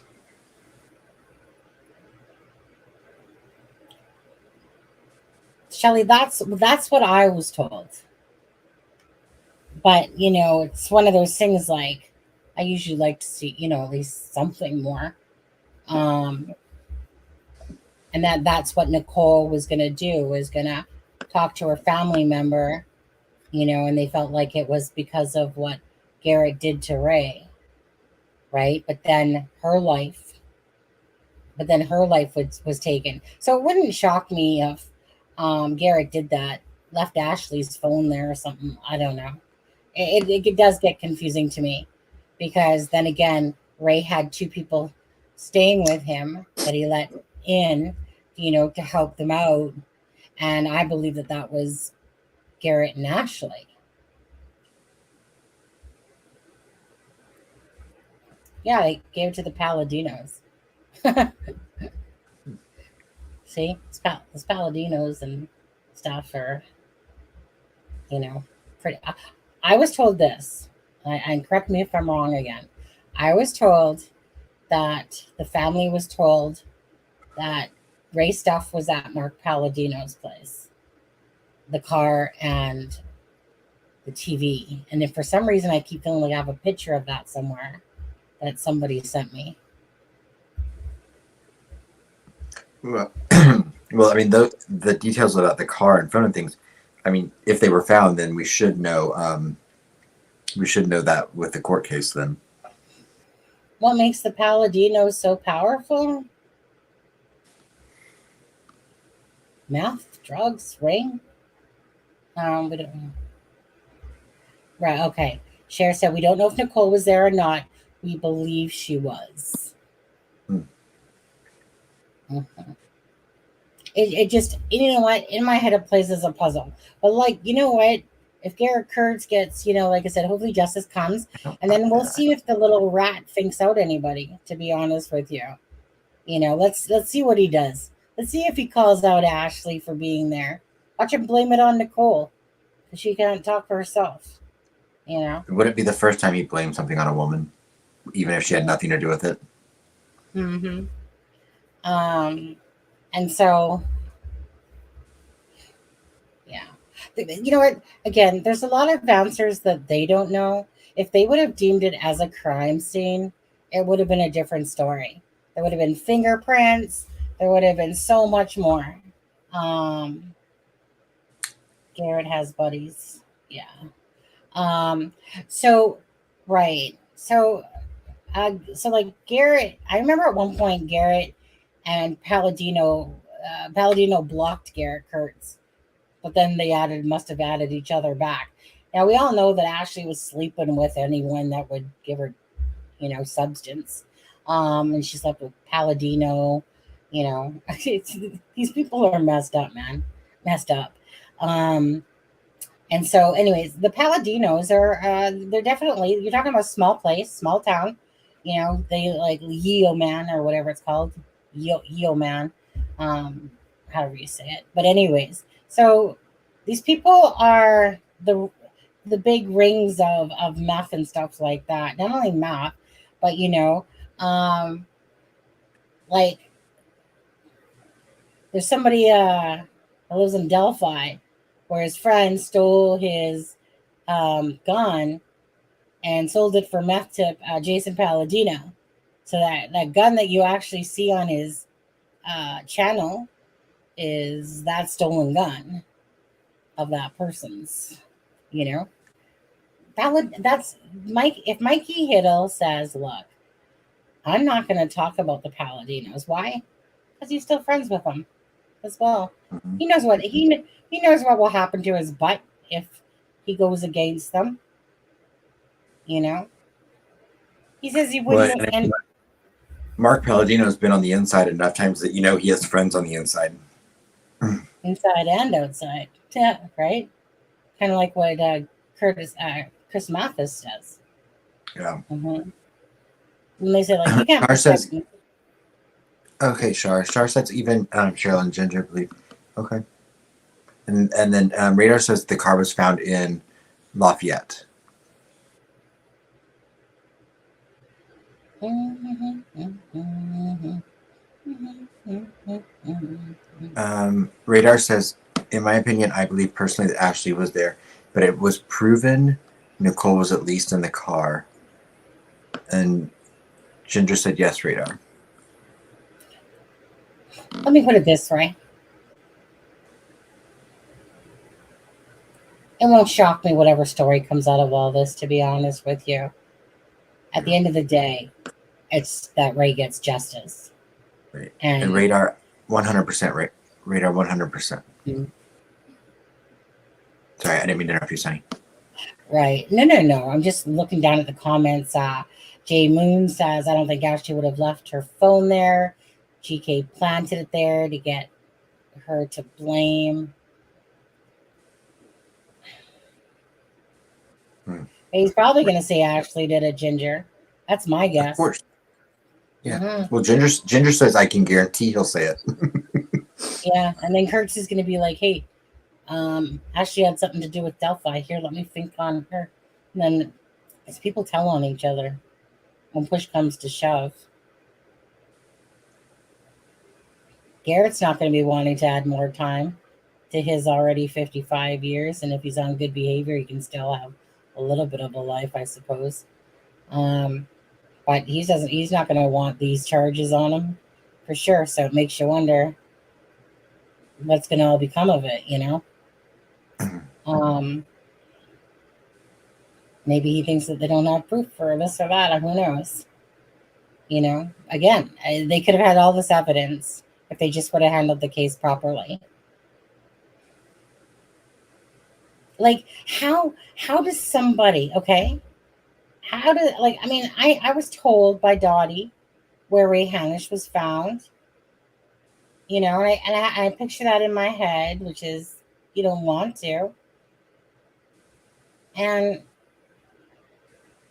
Shelley, that's what I was told. But it's one of those things. Like, I usually like to see at least something more. And that's what Nicole was gonna do. Was gonna talk to her family member, and they felt like it was because of what Garett did to Ray, right? But then her life was taken. So it wouldn't shock me if Garett did that, left Ashley's phone there or something. I don't know. It does get confusing to me, because then again, Ray had two people staying with him that he let in, to help them out. And I believe that was Garett and Ashley. Yeah, they gave it to the Paladinos. See, it's Paladinos and stuff are, pretty. I was told this, and correct me if I'm wrong again. I was told that the family was told that Ray stuff was at Mark Palladino's place, the car and the TV. And if for some reason I keep feeling like I have a picture of that somewhere that somebody sent me. Well, well, I mean, the details about the car and phone and things. I mean, if they were found, then we should know. We should know that with the court case. Then, what makes the Palladinos so powerful? Meth, drugs, ring. We don't know. Right. Okay. Cher said we don't know if Nicole was there or not. We believe she was. Mm-hmm. It just, you know what, in my head it plays as a puzzle. But like, you know what, if Garett Kirts gets, like I said, hopefully justice comes, and then we'll see if the little rat thinks out anybody, to be honest with you. Let's see what he does. Let's see if he calls out Ashley for being there. Watch him blame it on Nicole, because she can't talk for herself. It wouldn't be the first time he blamed something on a woman, even if she had nothing to do with it. Mm-hmm. And so, yeah. You know what? Again, there's a lot of answers that they don't know. If they would have deemed it as a crime scene, it would have been a different story. There would have been fingerprints. There would have been so much more. Garett has buddies. Yeah. So, right. So like Garett, I remember at one point Garett and Palladino blocked Garett Kirts, but then they must have added each other back. Now we all know that Ashley was sleeping with anyone that would give her, substance. And she slept with Palladino. These people are messed up, man. Messed up. And so, anyways, the Palladinos are, they're definitely, you're talking about a small place, small town. They like Yeo Man or whatever it's called. Yeo Man. However you say it. But anyways, so these people are the big rings of meth and stuff like that. Not only meth, but like there's somebody that lives in Delphi where his friend stole his gun and sold it for meth to Jason Palladino. So that gun that you actually see on his channel is that stolen gun of that person's, that's Mike. If Mikey Hiddle says, look, I'm not going to talk about the Palladinos. Why? Because he's still friends with them as well. Mm-hmm. He knows what will happen to his butt if he goes against them. You know, he says he Well, wouldn't. and And Mark Palladino's been on the inside enough times that he has friends on the inside. inside and outside, yeah, right? Kind of like what Chris Mathis does. Yeah. Mm-hmm. When they say like you can't Shar says, protect me. okay, Shar. Shar says even Cheryl and Ginger believe. Okay. And then Radar says the car was found in Lafayette. Radar says, in my opinion, I believe personally that Ashley was there, but it was proven Nicole was at least in the car. And Ginger said yes, Radar. Let me put it this way. It won't shock me whatever story comes out of all this, to be honest with you. At the end of the day, it's that Ray gets justice. Right. And Radar 100% right. Radar 100%. Mm-hmm. Sorry, I didn't mean to interrupt you, Sonny. Right. No. I'm just looking down at the comments. Jay Moon says, I don't think Ashley would have left her phone there. GK planted it there to get her to blame. He's probably going to say Ashley did it, Ginger. That's my guess. Of course. Yeah. Mm-hmm. Well, Ginger says I can guarantee he'll say it. Yeah. And then Kirts is going to be like, hey, Ashley had something to do with Delphi. Here, let me think on her. And then it's people tell on each other when push comes to shove. Garett's not going to be wanting to add more time to his already 55 years. And if he's on good behavior, he can still have a little bit of a life, I suppose. But he's not going to want these charges on him for sure. So it makes you wonder what's going to all become of it, you know? Maybe he thinks that they don't have proof for this or that, or who knows? You know, again, they could have had all this evidence if they just would have handled the case properly. Like, how does somebody, okay? I was told by Dottie where Ray Hanish was found, you know, and I picture that in my head, which is you don't want to. And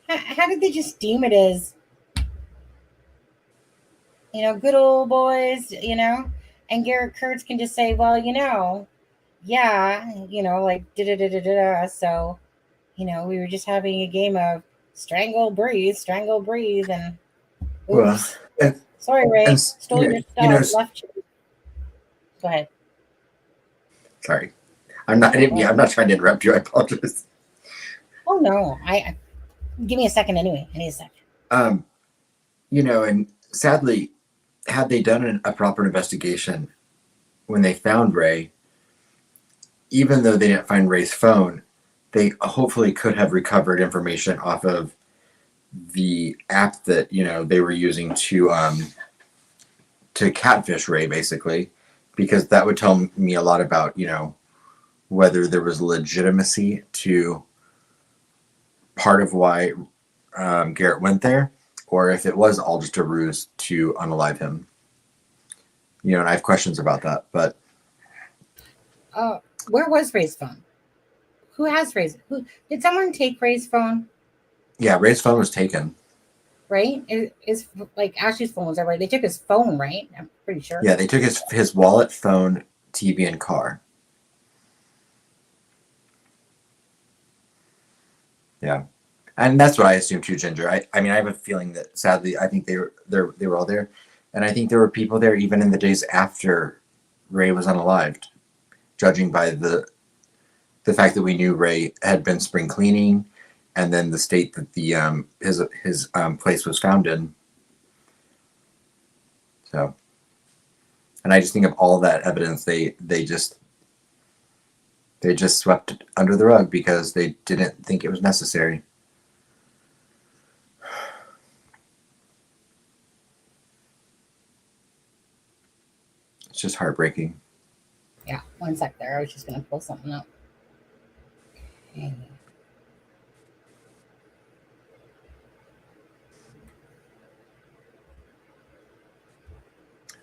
how did they just deem it as, you know, good old boys, you know? And Garett Kirts can just say, well, you know, yeah, you know, like da-da-da-da-da. So, you know, we were just having a game of strangle, breathe, and oops. Well, Sorry, Ray. Stole your stuff, left you. Go ahead. Sorry. I'm not trying to interrupt you. I apologize. Oh no. I give me a second anyway. I need a second. You know, and sadly, had they done a proper investigation when they found Ray, even though they didn't find Ray's phone, they hopefully could have recovered information off of the app that, you know, they were using to catfish Ray, basically, because that would tell me a lot about, you know, whether there was legitimacy to part of why Garett went there, or if it was all just a ruse to unalive him. You know, and I have questions about that, but where was Ray's phone? Who has Ray's? Did someone take Ray's phone? Yeah, Ray's phone was taken. Right? Is like Ashley's phone was right. They took his phone, right? I'm pretty sure. Yeah, they took his wallet, phone, TV, and car. Yeah, and that's what I assume too, Ginger. I mean, I have a feeling that sadly, I think they were all there, and I think there were people there even in the days after Ray was unalived, judging by the fact that we knew Ray had been spring cleaning, and then the state that the his place was found in. So, and I just think of all that evidence they just swept it under the rug because they didn't think it was necessary. It's just heartbreaking. Yeah, one sec there. I was just going to pull something up. Okay.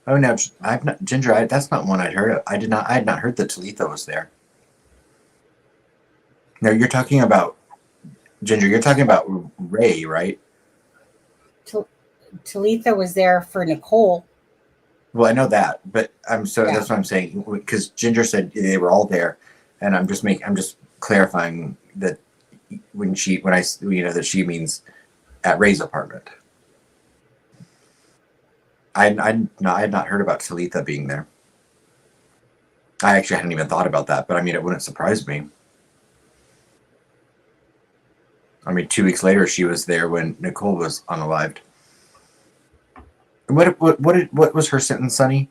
Oh no, I've not Ginger. That's not one I'd heard of. I had not heard that Talitha was there. No, you're talking about Ginger. You're talking about Ray, right? Talitha was there for Nicole. Well, I know that, but Yeah. that's what I'm saying, because Ginger said they were all there, and I'm just clarifying that when I that she means at Ray's apartment. I had not heard about Talitha being there. I actually hadn't even thought about that, but I mean, it wouldn't surprise me. I mean, 2 weeks later, she was there when Nicole was unalived. What was her sentence, Sonny?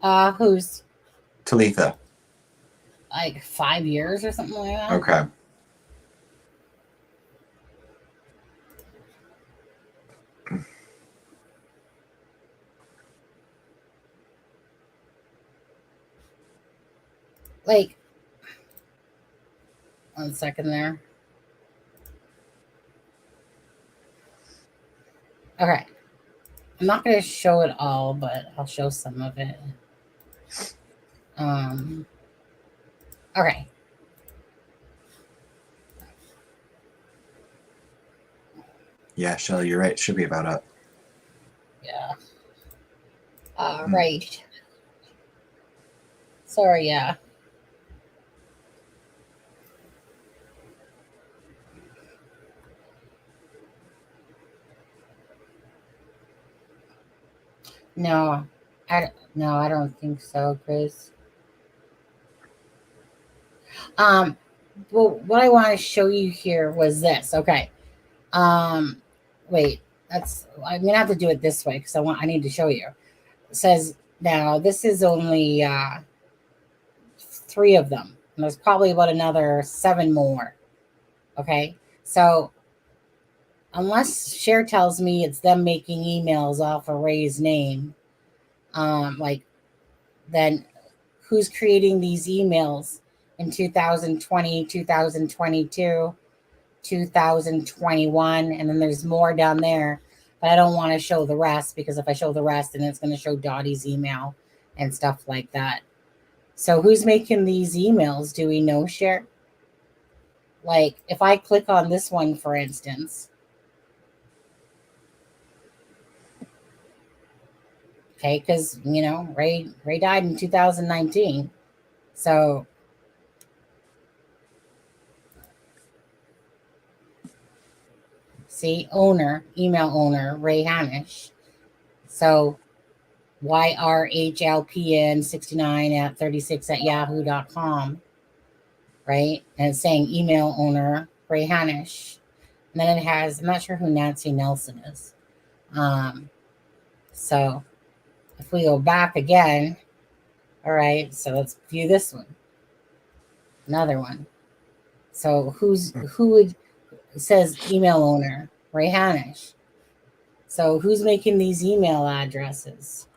Who's Talitha. like 5 years or something like that. Okay. Like, 1 second there. Okay. I'm not going to show it all, but I'll show some of it. Okay. Yeah, Shelly, you're right. It should be about up. Yeah. Right. Sorry, yeah. No, I don't think so, Chris. Well, what I want to show you here was this. Okay. Wait, I'm gonna have to do it this way because I need to show you. It says now this is only 3 of them, and there's probably about another 7 more. Okay, so unless Cher tells me it's them making emails off of Ray's name, then who's creating these emails in 2020, 2022, 2021, and then there's more down there, but I don't want to show the rest because if I show the rest, then it's going to show Dottie's email and stuff like that. So who's making these emails? Do we know, Cher? Like, if I click on this one, for instance, okay, because Ray died in 2019, so see, email owner Ray Hanish. So yrhlpn69@36@yahoo.com, right? And it's saying email owner Ray Hanish. And then it has, I'm not sure who Nancy Nelson is. So if we go back again, all right, so let's view this one. Another one. So it says email owner Ray Hanish. So who's making these email addresses?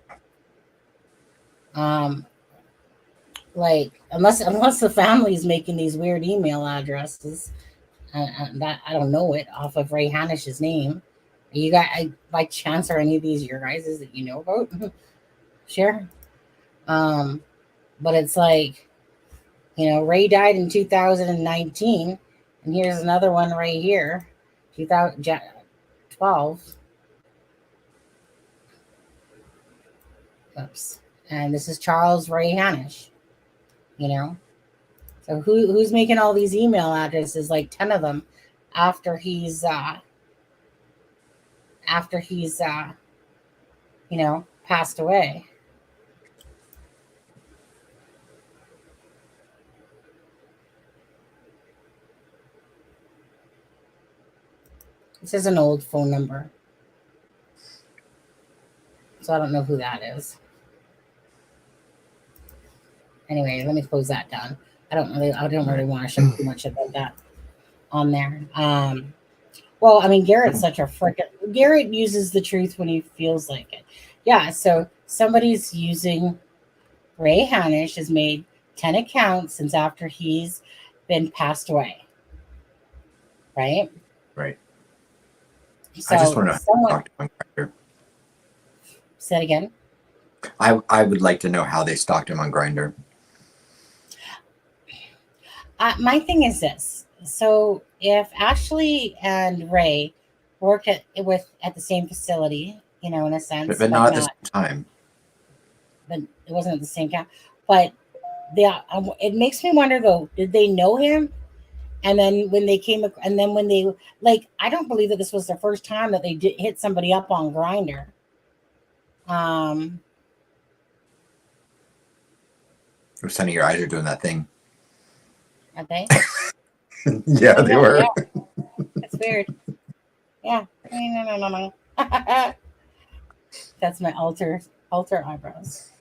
Unless the family is making these weird email addresses, that I don't know it off of Ray Hanish's name. You guys, by chance, are any of these your guys' that you know about? Sure. But it's like, Ray died in 2019, and here's another one right here, 2012. Oops. And this is Charles Ray Hanish, So who's making all these email addresses, like 10 of them, after he's passed away? This is an old phone number, so I don't know who that is. Anyway, let me close that down. I don't really want to show too much about that on there. Well, I mean, Garett's such a Garett uses the truth when he feels like it. Yeah, so somebody's using Ray Hanish has made 10 accounts since after he's been passed away. Right? Right. So I just want to talk to him here. Say that again. I would like to know how they stalked him on Grindr. My thing is this. So if Ashley and Ray work at the same facility, in a sense, But not at the same time. but it wasn't at the same time. But it makes me wonder though, did they know him? And then when they I don't believe that this was the first time that they did hit somebody up on Grindr. Sunny, your eyes are doing that thing. Are they? Yeah, they were. Yeah. That's weird. Yeah. No. That's my alter eyebrows.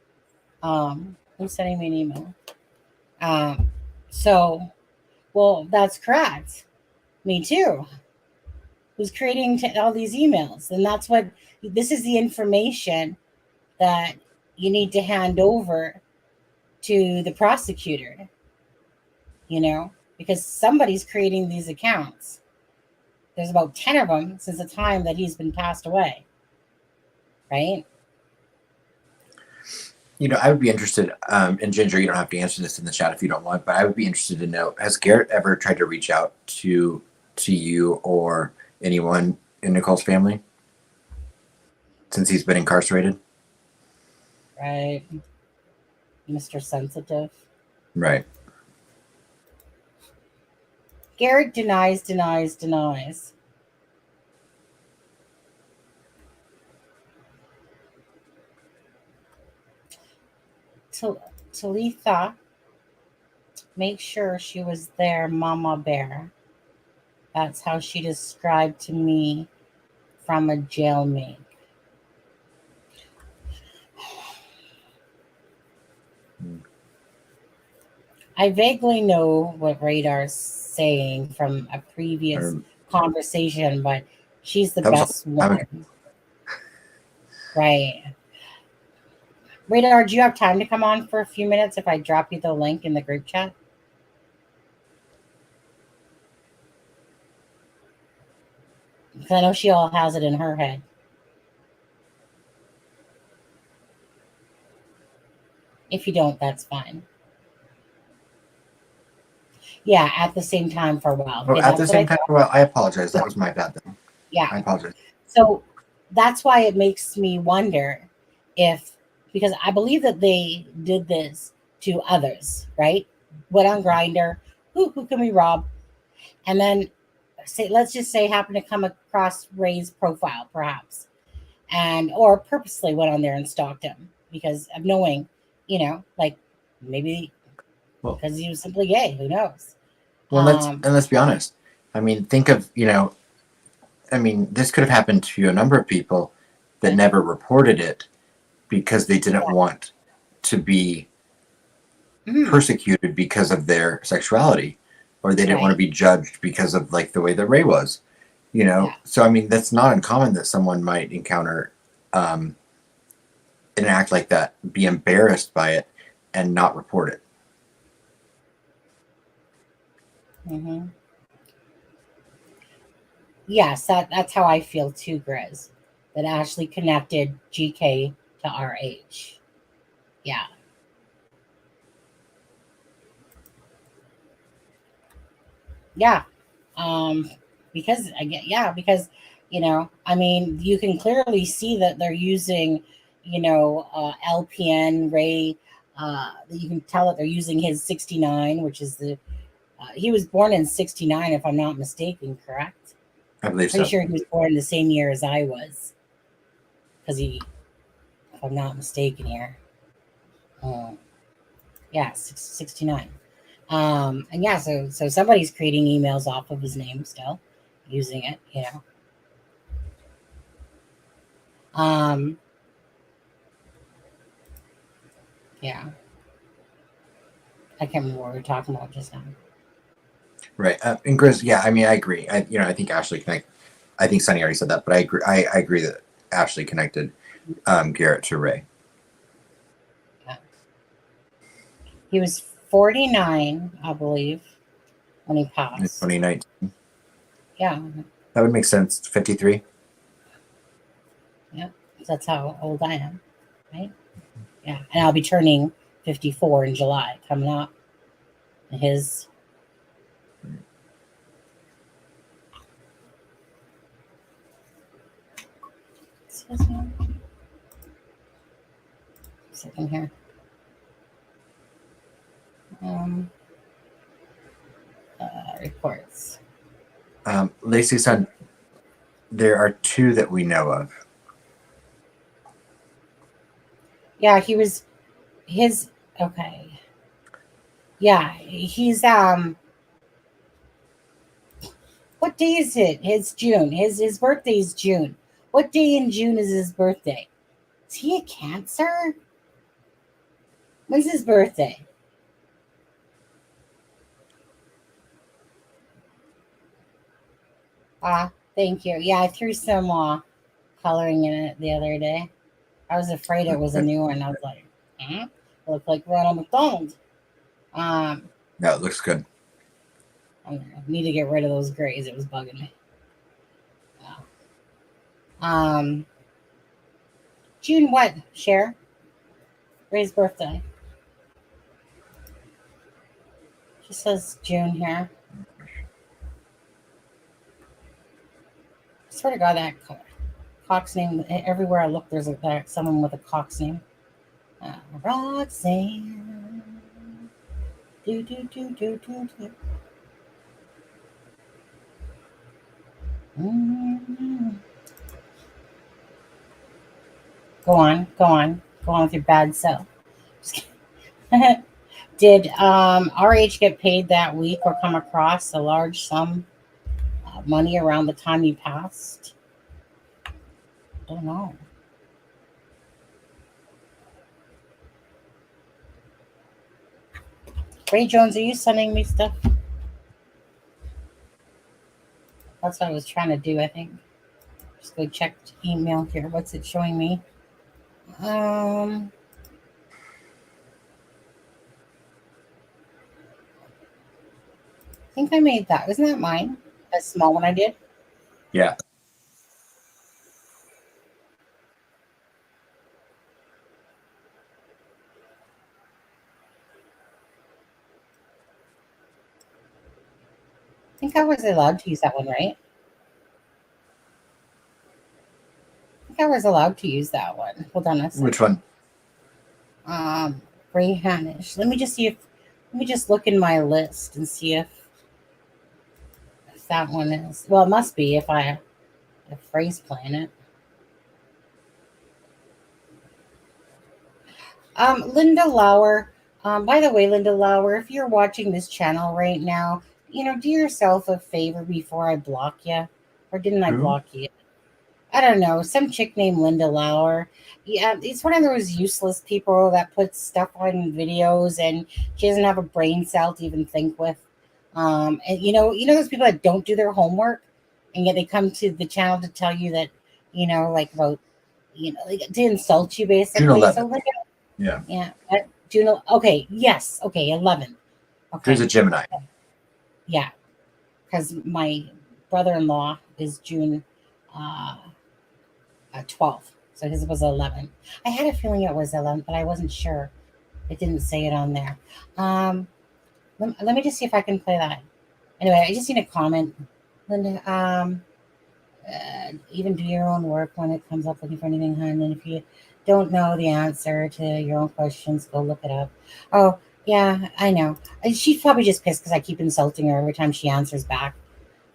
Who's sending me an email? So, well, that's correct. Me too. Who's creating all these emails? And this is the information that you need to hand over to the prosecutor, because somebody's creating these accounts. There's about 10 of them since the time that he's been passed away. Right? I would be interested, and Ginger, you don't have to answer this in the chat if you don't want, but I would be interested to know, has Garett ever tried to reach out to you or anyone in Nicole's family since he's been incarcerated? Right. Mr. Sensitive. Right. Garett denies. Talitha, make sure she was there, Mama Bear. That's how she described to me from a jailmate. I vaguely know what Radar's saying from a previous conversation, but she's the best one. Right. Radar, do you have time to come on for a few minutes if I drop you the link in the group chat? Because I know she all has it in her head. If you don't, that's fine. Yeah, at the same time for a while. Well, at the same time, well, I apologize. That was my bad then. Yeah. I apologize. So that's why it makes me wonder because I believe that they did this to others, right? Went on Grindr, who can we rob? And then let's just say happen to come across Ray's profile, perhaps, or purposely went on there and stalked him because of knowing, maybe because he was simply gay. Who knows? Well, let's be honest. I mean, think of this could have happened to a number of people that never reported it because they didn't want to be persecuted because of their sexuality, or they didn't want to be judged because of the way that Ray was, So I mean, that's not uncommon that someone might encounter an act like that, be embarrassed by it, and not report it. Mm-hmm. Yes, that's how I feel too, Grizz. That Ashley connected GK to RH. Yeah. Yeah. Because I mean, you can clearly see that they're using, LPN Ray. You can tell that they're using his 69, which is he was born in 69, if I'm not mistaken, correct? I believe so. Pretty sure he was born the same year as I was. Because if I'm not mistaken here. 69. And yeah, so somebody's creating emails off of his name still, using it, Yeah. I can't remember what we were talking about just now. Right. And Grizz, yeah, I mean, I agree. I think Ashley I think Sunny already said that, but I agree. I agree that Ashley connected Garett to Ray. Yeah. He was 49, I believe, when he passed. In 2019. Yeah. That would make sense. 53. Yeah. That's how old I am, right? Yeah, and I'll be turning 54 in July coming up. His second here. Reports. Lacey said there are 2 that we know of. Yeah, he was his okay. Yeah, he's what day is it? It's June. His birthday is June. What day in June is his birthday? Is he a Cancer? When's his birthday? Thank you. Yeah, I threw some coloring in it the other day. I was afraid it was a new one. I was like, it looked like Ronald McDonald. Yeah, it looks good. I need to get rid of those grays. It was bugging me. June what, Cher? Ray's birthday. She says June here. I swear to God, that Cox name, everywhere I look, there's someone with a Cox name. Roxanne. Do. Go on with your bad self. Did RH get paid that week or come across a large sum of money around the time he passed? I don't know. Ray Jones, are you sending me stuff? That's what I was trying to do, I think. Just go check email here. What's it showing me? I think I made that. Wasn't that mine? A small one I did? Yeah. I think I was allowed to use that one, right? I think I was allowed to use that one. Hold on a second. Which one? Ray Hanish. Let me just look in my list and see if that one is. Well, it must be if I phrase plan it. Linda Lauer. By the way, Linda Lauer, if you're watching this channel right now, do yourself a favor before I block you. Or didn't I block you? I don't know. Some chick named Linda Lauer. Yeah, it's one of those useless people that puts stuff on videos and she doesn't have a brain cell to even think with. And those people that don't do their homework and yet they come to the channel to tell you that, about, to insult you basically. June 11th. So Linda, yeah. June. Okay. Yes. Okay. 11. Okay. There's a Gemini. Yeah, because my brother-in-law is June 12th, so his was 11. I had a feeling it was 11, but I wasn't sure. It didn't say it on there. Let me just see if I can play that. Anyway, I just need a comment, Linda. Even do your own work when it comes up looking for anything, hun. And if you don't know the answer to your own questions, go look it up. Oh, yeah, I know. She's probably just pissed because I keep insulting her every time she answers back.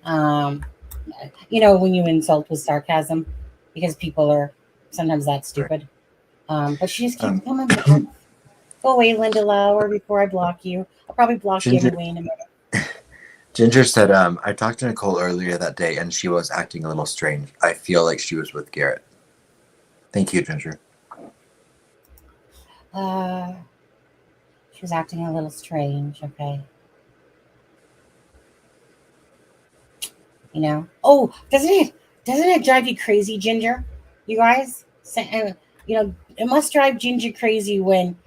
When you insult with sarcasm, because people are sometimes that stupid. But she just keeps coming back. Go away, Linda Lauer, before I block you. I'll probably block you anyway in a minute. Ginger said, I talked to Nicole earlier that day and she was acting a little strange. I feel like she was with Garett. Thank you, Ginger. She was acting a little strange, okay. Oh, doesn't it drive you crazy, Ginger? You guys, it must drive Ginger crazy when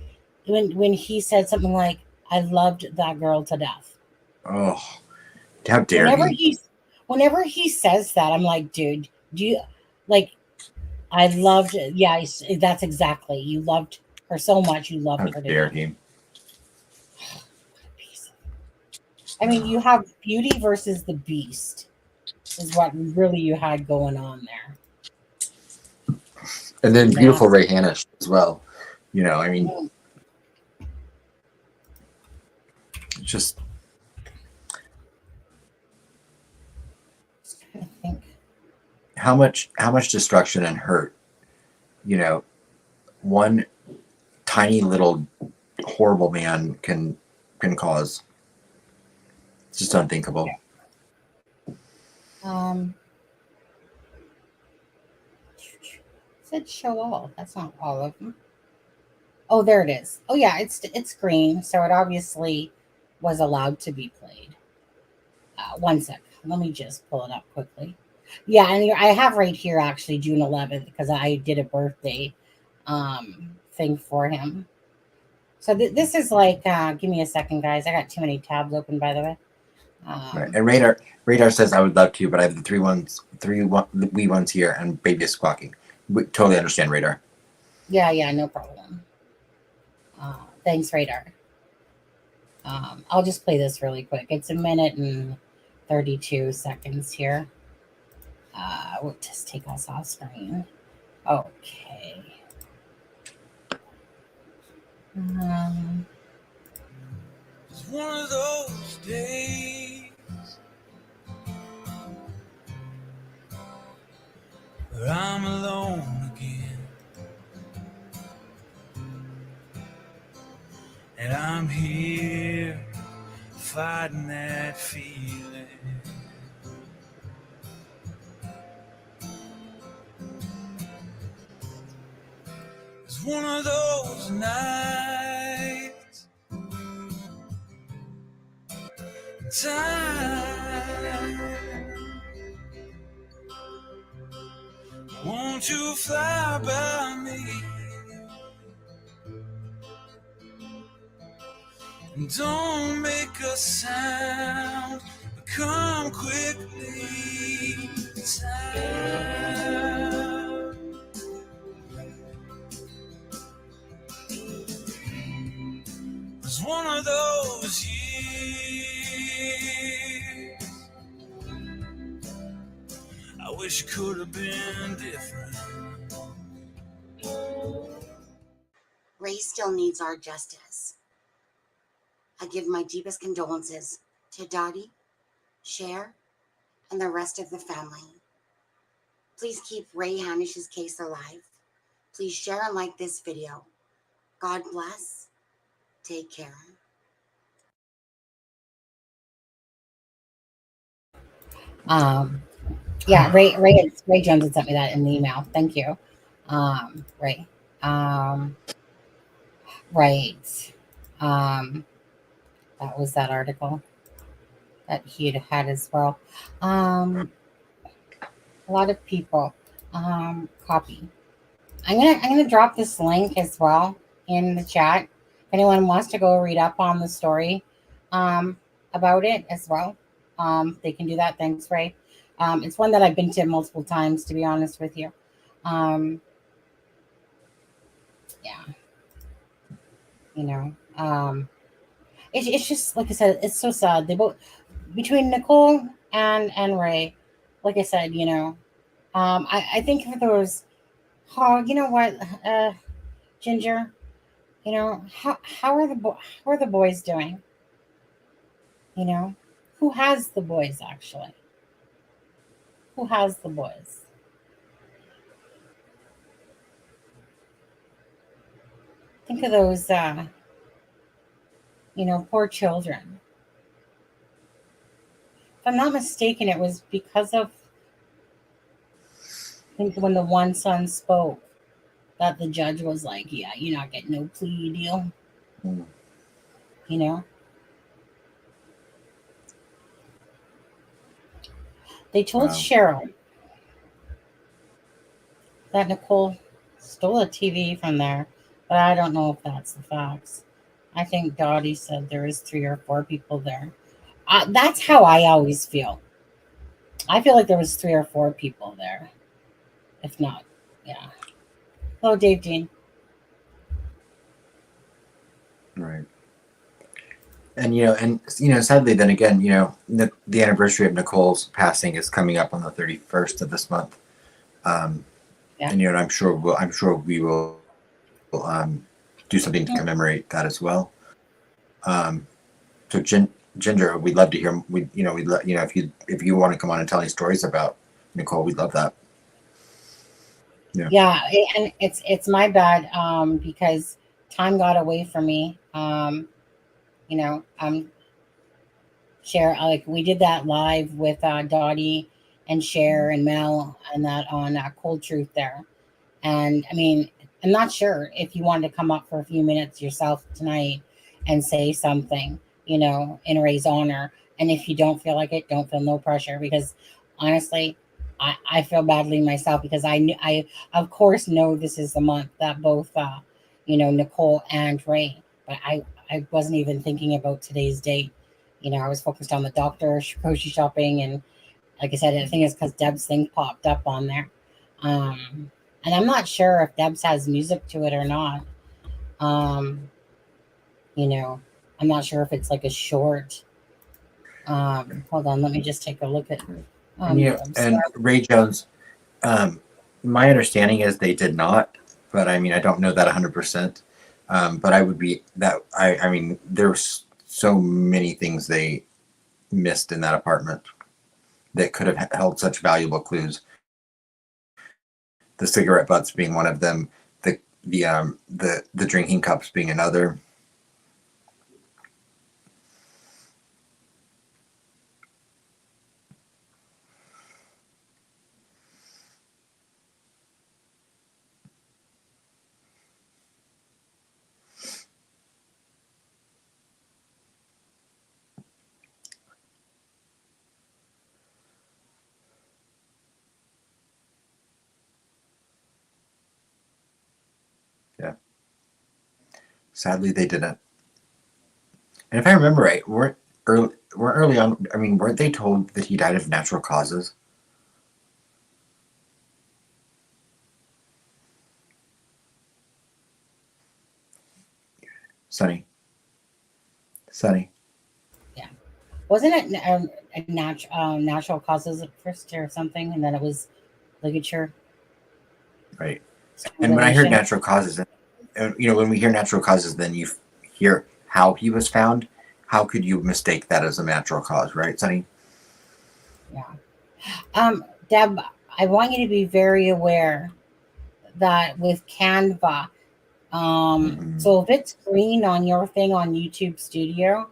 he said something like, "I loved that girl to death." Oh, how dare Whenever he says that, I'm like, dude, do you like? I loved it. Yeah, that's exactly. You loved her so much. You How loved her to dare death. he? I mean, you have Beauty versus the Beast, is what really you had going on there. And then Yeah. beautiful Ray Hanish as well. You know, I mean, just I think. how much destruction and hurt, you know, one tiny little horrible man can cause. It's just unthinkable. Said show all. That's not all of them. Oh, there it is. Oh yeah, it's green, so it obviously was allowed to be played. One sec. Let me just pull it up quickly. Yeah, and I have right here actually June 11th because I did a birthday thing for him. So this is like, give me a second, guys. I got too many tabs open, by the way. Right. And radar says I would love to, but I have the wee ones here, and baby is squawking. We totally understand, radar. Yeah, no problem. Thanks, radar. I'll just play this really quick. It's 1 minute and 32 seconds here. We'll just take us off screen. Okay. It's one of those days where I'm alone again, and I'm here fighting that feeling. It's one of those nights, time. Won't you fly by me and don't make a sound, but come quickly. Time. It's one of those years I wish it could have been different. Ray still needs our justice. I give my deepest condolences to Dottie, Cher, and the rest of the family. Please keep Ray Hanish's case alive. Please share and like this video. God bless. Take care. Yeah, Ray Jones had sent me that in the email. Thank you, Ray. Right. That was that article that he had as well. A lot of people copy. I'm gonna drop this link as well in the chat. If anyone wants to go read up on the story about it as well, they can do that. Thanks, Ray. It's one that I've been to multiple times, to be honest with you. Yeah. You know, it's just like I said, it's so sad. They both, between Nicole and Ray, like I said, you know, I think if there was, oh, you know what, Ginger, you know, how are the boys doing? You know, who has the boys actually? Who has the boys? Think of those, you know, poor children. If I'm not mistaken, it was because of, I think when the one son spoke, that the judge was like, yeah, you're not getting no plea deal. You know? They told Cheryl that Nicole stole a TV from there, but I don't know if that's the facts. I think Dottie said there was 3 or 4 people there. That's how I always feel. I feel like there was 3 or 4 people there, if not Yeah. Hello, Dave Dean. Right. And sadly, then again, the anniversary of Nicole's passing is coming up on the 31st of this month. Yeah. And I'm sure we will do something to commemorate that as well. So Ginger, we'd love to hear. If you want to come on and tell any stories about Nicole, we'd love that. Yeah, and it's my bad because time got away from me. Share, like we did that live with Dottie and Cher and Mel and that on Cold Truth there. And I mean, I'm not sure if you wanted to come up for a few minutes yourself tonight and say something, in Ray's honor. And if you don't feel like it, don't feel no pressure, because honestly, I feel badly myself, because I of course know this is the month that both Nicole and Ray, but I wasn't even thinking about today's date. I was focused on the doctor grocery shopping, and like I said, I think it's because Deb's thing popped up on there. And I'm not sure if Deb's has music to it or not. I'm not sure if it's like a short. Hold on, let me just take a look at. And Ray Jones, my understanding is they did not, but I mean I don't know that 100%. But I would be that I mean there's so many things they missed in that apartment that could have held such valuable clues. The cigarette butts being one of them, the drinking cups being another. Yeah. Sadly, they didn't. And if I remember right, weren't early on. I mean, weren't they told that he died of natural causes? Sonny. Yeah, wasn't it natural causes at first or something, and then it was ligature Right. And when I heard strangulation? natural causes, and when we hear natural causes, then you hear how he was found. How could you mistake that as a natural cause, right, Sonny? Yeah. Deb, I want you to be very aware that with Canva, Mm-hmm. so if it's green on your thing on YouTube Studio,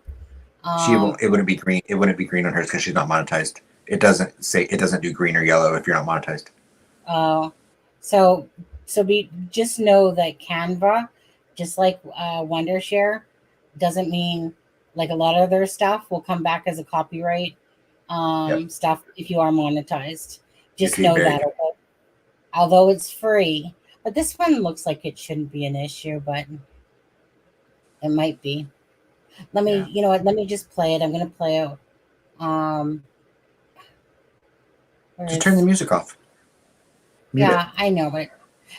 She won't. um, It wouldn't be green. It wouldn't be green on hers because she's not monetized. It doesn't do green or yellow if you're not monetized. uh, so just know that Canva, just like Wondershare, doesn't mean, like a lot of their stuff will come back as a copyright Yep. stuff if you are monetized. You have Just to be know very that, careful. okay? Although it's free, but this one looks like it shouldn't be an issue, but it might be. Let me, Yeah. you know what? Let me just play it. I'm gonna play it. Um, where Just turn the is? music off. Mute it. Yeah, I know, but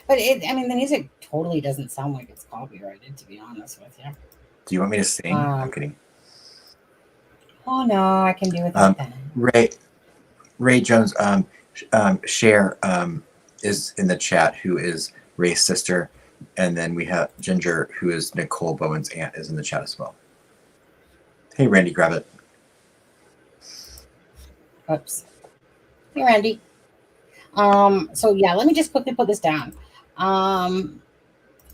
it. I mean, the music totally doesn't sound like it's copyrighted, to be honest with you. Do you want me to sing? I'm Um, kidding. oh no, I can do without that. Ray Jones. Cher is in the chat, who is Ray's sister, and then we have Ginger, who is Nicole Bowen's aunt, is in the chat as well. Hey, Randy, grab it. Oops. Hey, Randy. So yeah, let me just quickly put this down. Um,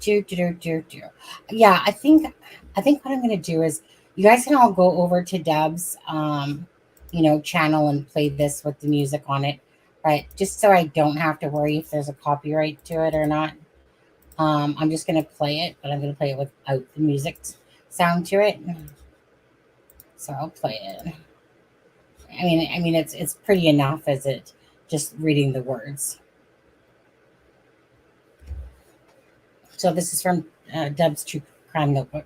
Yeah, I think what I'm gonna do is you guys can all go over to Deb's channel and play this with the music on it, right? Just so I don't have to worry if there's a copyright to it or not. I'm just gonna play it, but I'm gonna play it without the music sound to it. So I'll play it. I mean, it's pretty enough as it just reading the words. So this is from Deb's True Crime Notebook.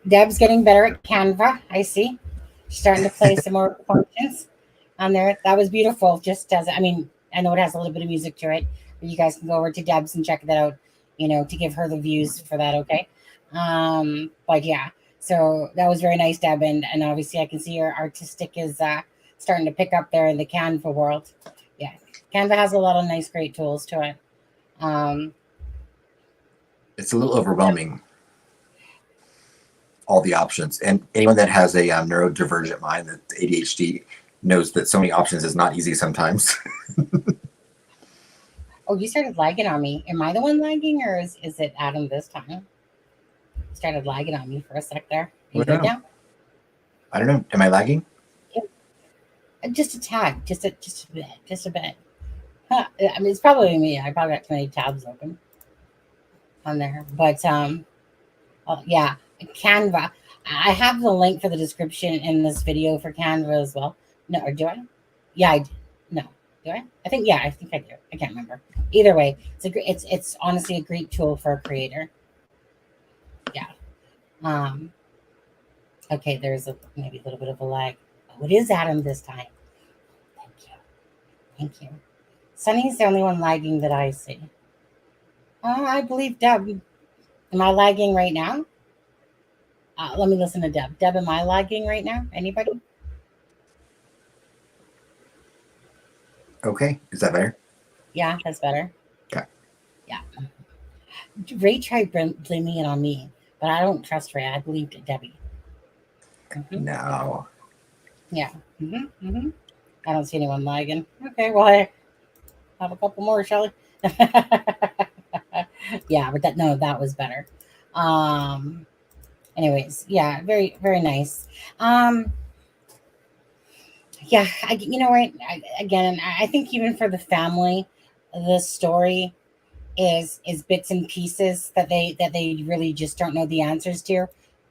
Deb's getting better at Canva. I see. She's starting to play some more functions on there. That was beautiful. Just as I mean, I know it has a little bit of music to it, but you guys can go over to Deb's and check that out. To give her the views for that. Okay. But yeah, so that was very nice, Deb, and obviously I can see your artistic is starting to pick up there in the Canva world. Yeah, Canva has a lot of nice, great tools to it. It's a little overwhelming, all the options. And anyone that has a neurodivergent mind, that ADHD, knows that so many options is not easy sometimes. Oh, you started lagging on me. Am I the one lagging, or is it Adam this time? Started lagging on me for a sec there. Are you good now? I don't know. Am I lagging? Yeah. Just a tad. Just a bit. Just a bit. Huh. I mean, it's probably me. I probably got too many tabs open on there. But yeah, Canva. I have the link for the description in this video for Canva as well. No, or do I? Yeah, I do. No, do I? I think I do. I can't remember. Either way, it's honestly a great tool for a creator. Yeah. Okay, there's maybe a little bit of a lag. Oh, it is Adam this time. Thank you. Sunny's the only one lagging that I see. Oh, I believe Deb. Am I lagging right now? Let me listen to Deb. Deb, am I lagging right now? Anybody? Okay. Is that better? Yeah, that's better. Okay. Yeah. Ray tried blaming it on me, but I don't trust Ray. I believed Debbie. Mm-hmm. No. Yeah. I don't see anyone lagging. Okay, well, I have a couple more, shall we? Yeah, but that was better. Anyways, yeah, very, very nice. Yeah, I think even for the family, the story is bits and pieces that they really just don't know the answers to,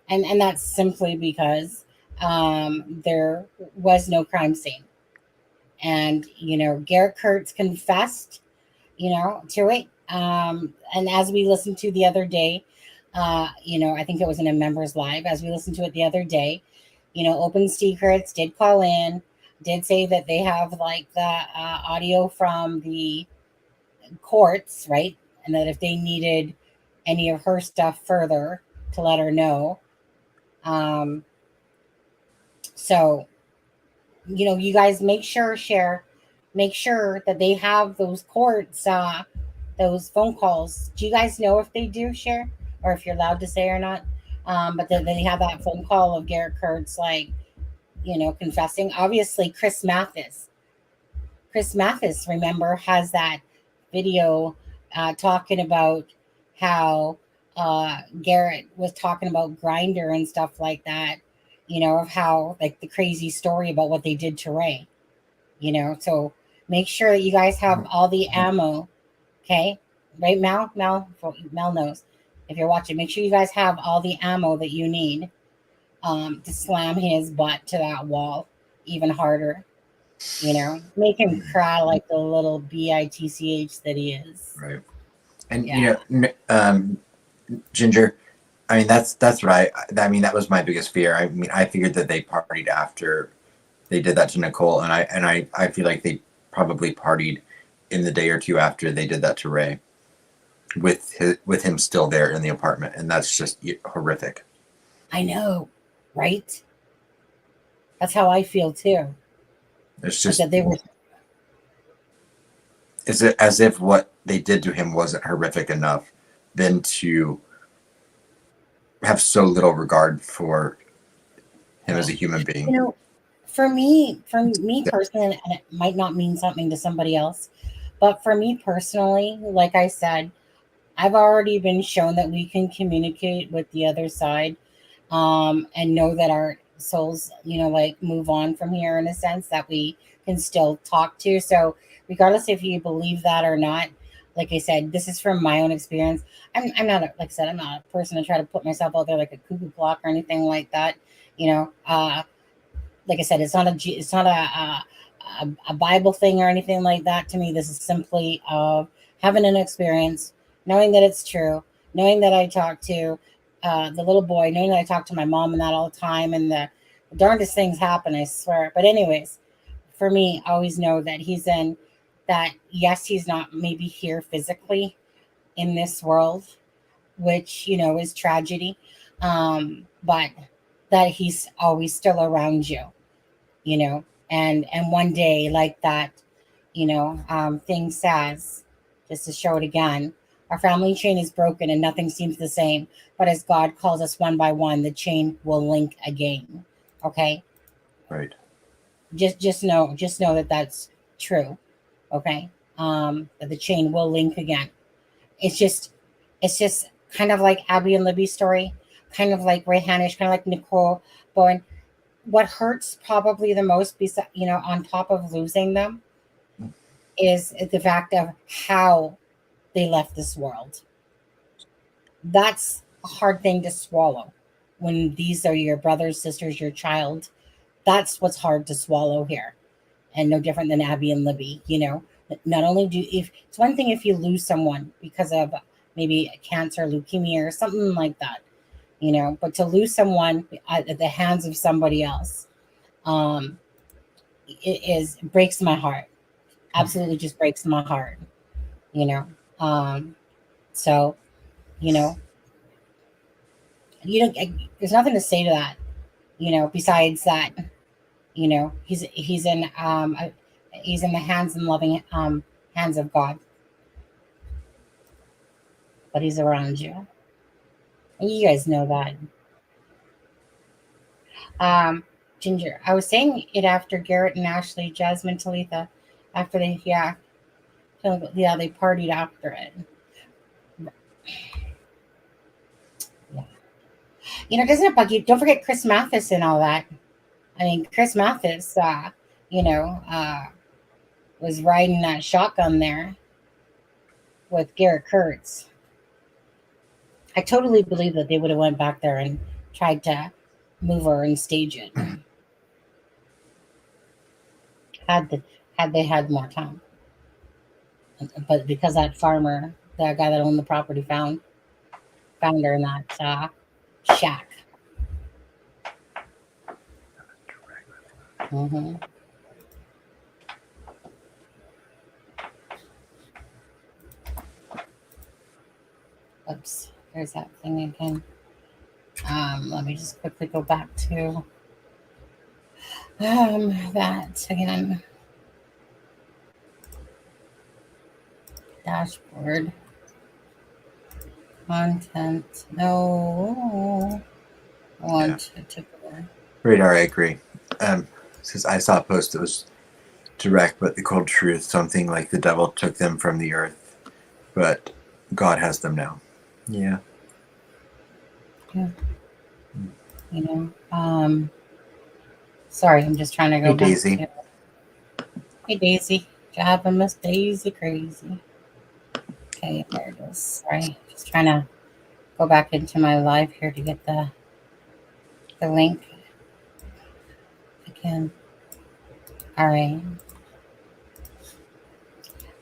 and that's simply because there was no crime scene, and Garett Kirts confessed to it, and as we listened to the other day, I think it was in a members live, as we listened to it the other day, Open Secrets did call in, did say that they have like the audio from the courts, right? And that if they needed any of her stuff further to let her know. So, you guys make sure that they have those courts, those phone calls. Do you guys know if they do share, or if you're allowed to say or not? But then they have that phone call of Garett Kirts, like, confessing. Obviously, Chris Mathis, remember, has that video talking about how Garett was talking about Grinder and stuff like that, of how, like, the crazy story about what they did to Ray, so make sure that you guys have all the ammo. Okay, right, Mel knows. If you're watching, make sure you guys have all the ammo that you need to slam his butt to that wall even harder. Make him cry like the little bitch that he is. Right. And Ginger, I mean, that's right. I mean, that was my biggest fear. I mean, I figured that they partied after they did that to Nicole, and I feel like they probably partied in the day or two after they did that to Ray, with him still there in the apartment, and that's just horrific. I know, right? That's how I feel too. It's just that they were. Is it as if what they did to him wasn't horrific enough, then to have so little regard for him as a human being? For me personally, and it might not mean something to somebody else, but for me personally, like I said, I've already been shown that we can communicate with the other side, and know that our souls, like, move on from here, in a sense that we can still talk to. So regardless if you believe that or not, like I said, this is from my own experience. I'm not I'm not a person to try to put myself out there like a cuckoo clock or anything like that. Like I said, it's not a Bible thing or anything like that. To me, this is simply of having an experience, knowing that it's true, knowing that I talked to the little boy, knowing that I talk to my mom and that all the time, and the darndest things happen, I swear. But anyways, for me, I always know that he's in that. Yes, he's not maybe here physically in this world, which is tragedy, but that he's always still around you, and one day like that, thing says, just to show it again, our family chain is broken and nothing seems the same, but as God calls us one by one, the chain will link again. Okay, Right. just know that that's true. Okay, that the chain will link again. It's just kind of like Abby and Libby's story, kind of like Ray Hanish, kind of like Nicole Bowen. What hurts probably the most, on top of losing them, is the fact of how they left this world. That's a hard thing to swallow when these are your brothers, sisters, your child. That's what's hard to swallow here. And no different than Abby and Libby, Not only if it's one thing if you lose someone because of maybe cancer, leukemia, or something like that, but to lose someone at the hands of somebody else, it breaks my heart. Absolutely just breaks my heart, so, there's nothing to say to that, besides that, he's in the hands and loving hands of God, but he's around you, and you guys know that. Ginger, I was saying it after Garett and Ashley, Jasmine, Talitha, after they they partied after it. Yeah. Doesn't it bug you? Don't forget Chris Mathis and all that. I mean, Chris Mathis, was riding that shotgun there with Garett Kirts. I totally believe that they would have went back there and tried to move her and stage it had they had more time. But because that farmer, that guy that owned the property, found her in that shack. Mm-hmm. Oops, there's that thing again. Let me just quickly go back to that again. Dashboard. Content. No. Radar, I agree. Since I saw a post that was direct but the cold truth, something like the devil took them from the earth, but God has them now. Yeah. Sorry, I'm just trying to go Hey, back Daisy. to. Hey, Daisy. Driving Miss Daisy crazy. Okay, there it is. Sorry, just trying to go back into my live here to get the link. Again. All right.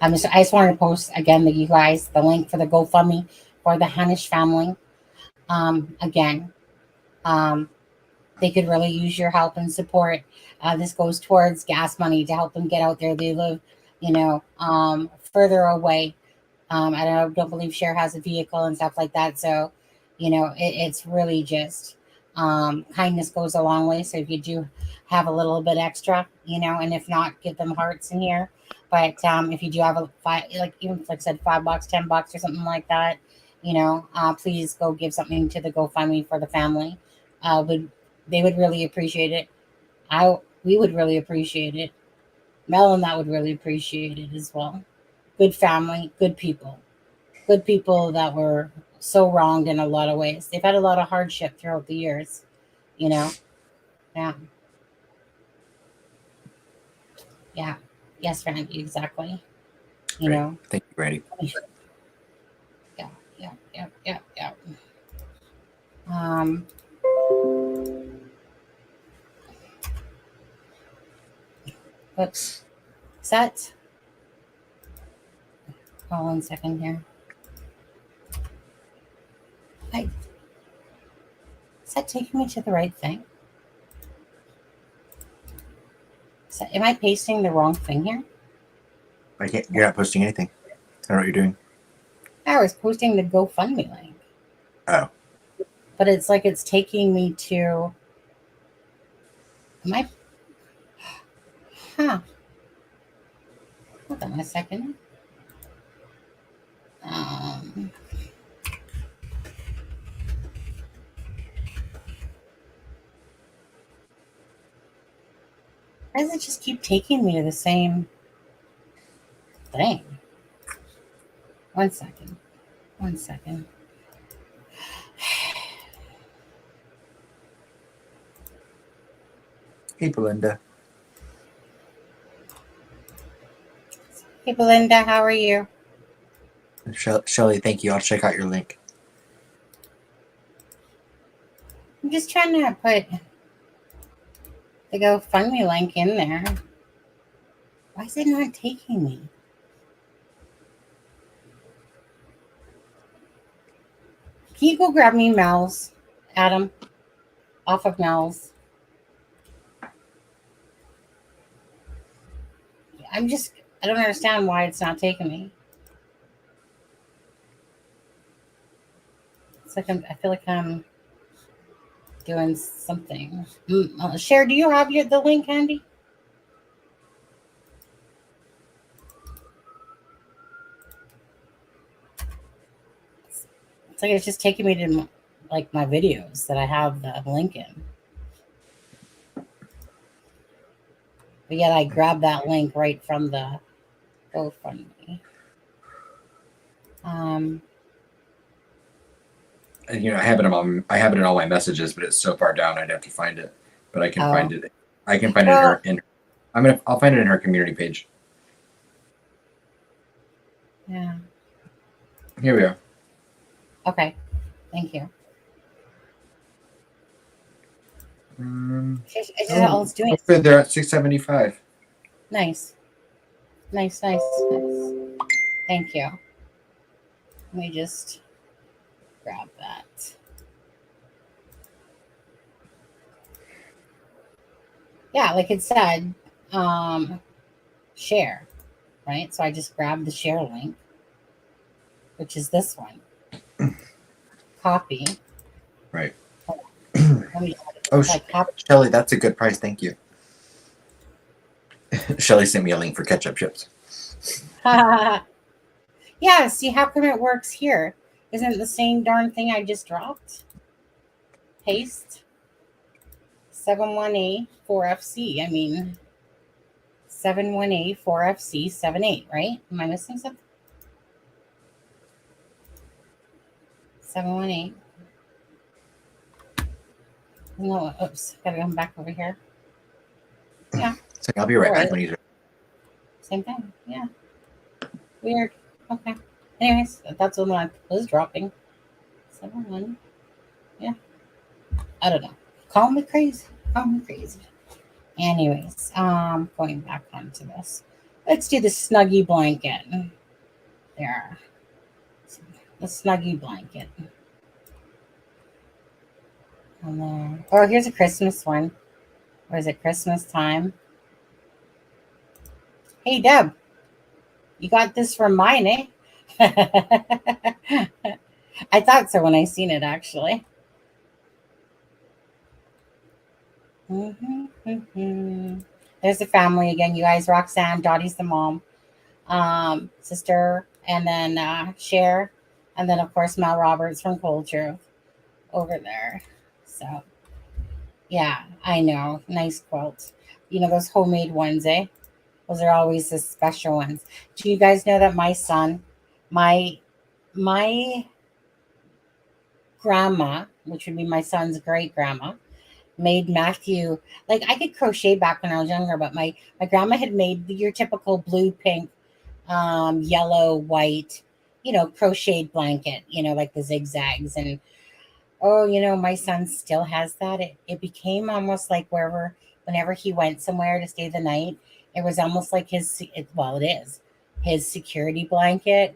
I just wanted to post again that you guys the link for the GoFundMe for the Hanish family. Again, they could really use your help and support. This goes towards gas money to help them get out there. They live, further away. I don't believe Cher has a vehicle and stuff like that. So, it's really just kindness goes a long way. So if you do have a little bit extra, and if not, give them hearts in here. But if you do have even like I said, $5, $10 or something like that, please go give something to the GoFundMe for the family. They would really appreciate it. We would really appreciate it. Mel and that would really appreciate it as well. Good family, good people that were so wronged in a lot of ways. They've had a lot of hardship throughout the years, Yeah. Yeah. Yes, Randy, exactly. Great. Thank you, Randy. Yeah. Oops. Set. Hold on 1 second here. Hi. Is that taking me to the right thing? Am I pasting the wrong thing here? I can't. You're not posting anything. I don't know what you're doing. I was posting the GoFundMe link. Oh. But it's like it's taking me to. Am I? Huh. Hold on a second. Why does it just keep taking me to the same thing? One second. Hey, Belinda. Hey, Belinda, how are you? Shelly, thank you. I'll check out your link. I'm just trying to put the GoFundMe link in there. Why is it not taking me? Can you go grab me Mel's, Adam? Off of Mel's. I don't understand why it's not taking me. It's like I feel like I'm doing something. Cher, do you have the link handy? It's like it's just taking me to like my videos that I have the link in. But yet I grabbed that link right from the GoFundMe. And, I have it in all my messages, but it's so far down I'd have to find it. But I can find it. I can find it I'll find it in her community page. Yeah. Here we are. Okay. Thank you. It's just all it's doing. They're at 675. Nice. Thank you. Let me just grab that. Yeah, like it said, share, right? So I just grabbed the share link, which is this one. Copy. Right. Oh, Shelly, that's a good price. Thank you. Shelly sent me a link for ketchup chips. Yeah, see how come it works here? Isn't it the same darn thing I just dropped? Paste. 71A 4FC. I mean, 71A 4FC 78, right? Am I missing something? 718. No, oops, gotta come back over here. Yeah. So I'll be right back when he's ready. Same thing, yeah. Weird. Okay. Anyways, that's what I was dropping. 7-1. Yeah. I don't know. Call me crazy. Anyways, going back onto this. Let's do the Snuggie blanket. There. The Snuggie blanket. And then, oh, here's a Christmas one. Or is it Christmas time? Hey, Deb. You got this from mine, eh? I thought so when I seen it, actually. There's the family again, you guys. Roxanne, Dottie's the mom, sister, and then Cher, and then of course Mel Roberts from Cold Truth over there. So yeah, I know, nice quilts. You know those homemade ones, eh? Those are always the special ones. Do you guys know that my son, my grandma, which would be my son's great grandma, made Matthew, like I could crochet back when I was younger, but my grandma had made your typical blue, pink, yellow, white, crocheted blanket, like the zigzags. And my son still has that. It became almost like whenever he went somewhere to stay the night, it was almost like it is his security blanket.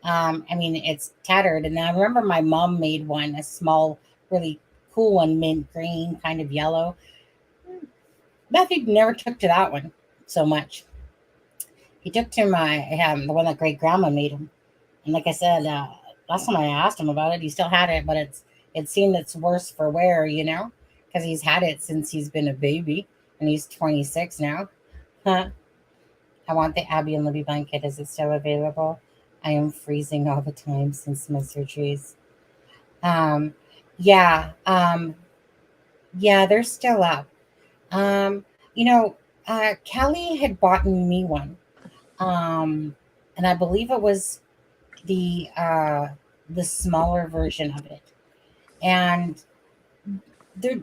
I mean, it's tattered. And I remember my mom made one, a small, really cool one, mint green, kind of yellow. Matthew never took to that one so much. He took to the one that great grandma made him. And like I said, last time I asked him about it, he still had it, but it seemed it's worse for wear, because he's had it since he's been a baby, and he's 26 now. Huh? I want the Abby and Libby blanket. Is it still available? I am freezing all the time since my surgeries. Yeah. Yeah, they're still up. Kelly had bought me one. And I believe it was the smaller version of it. And there,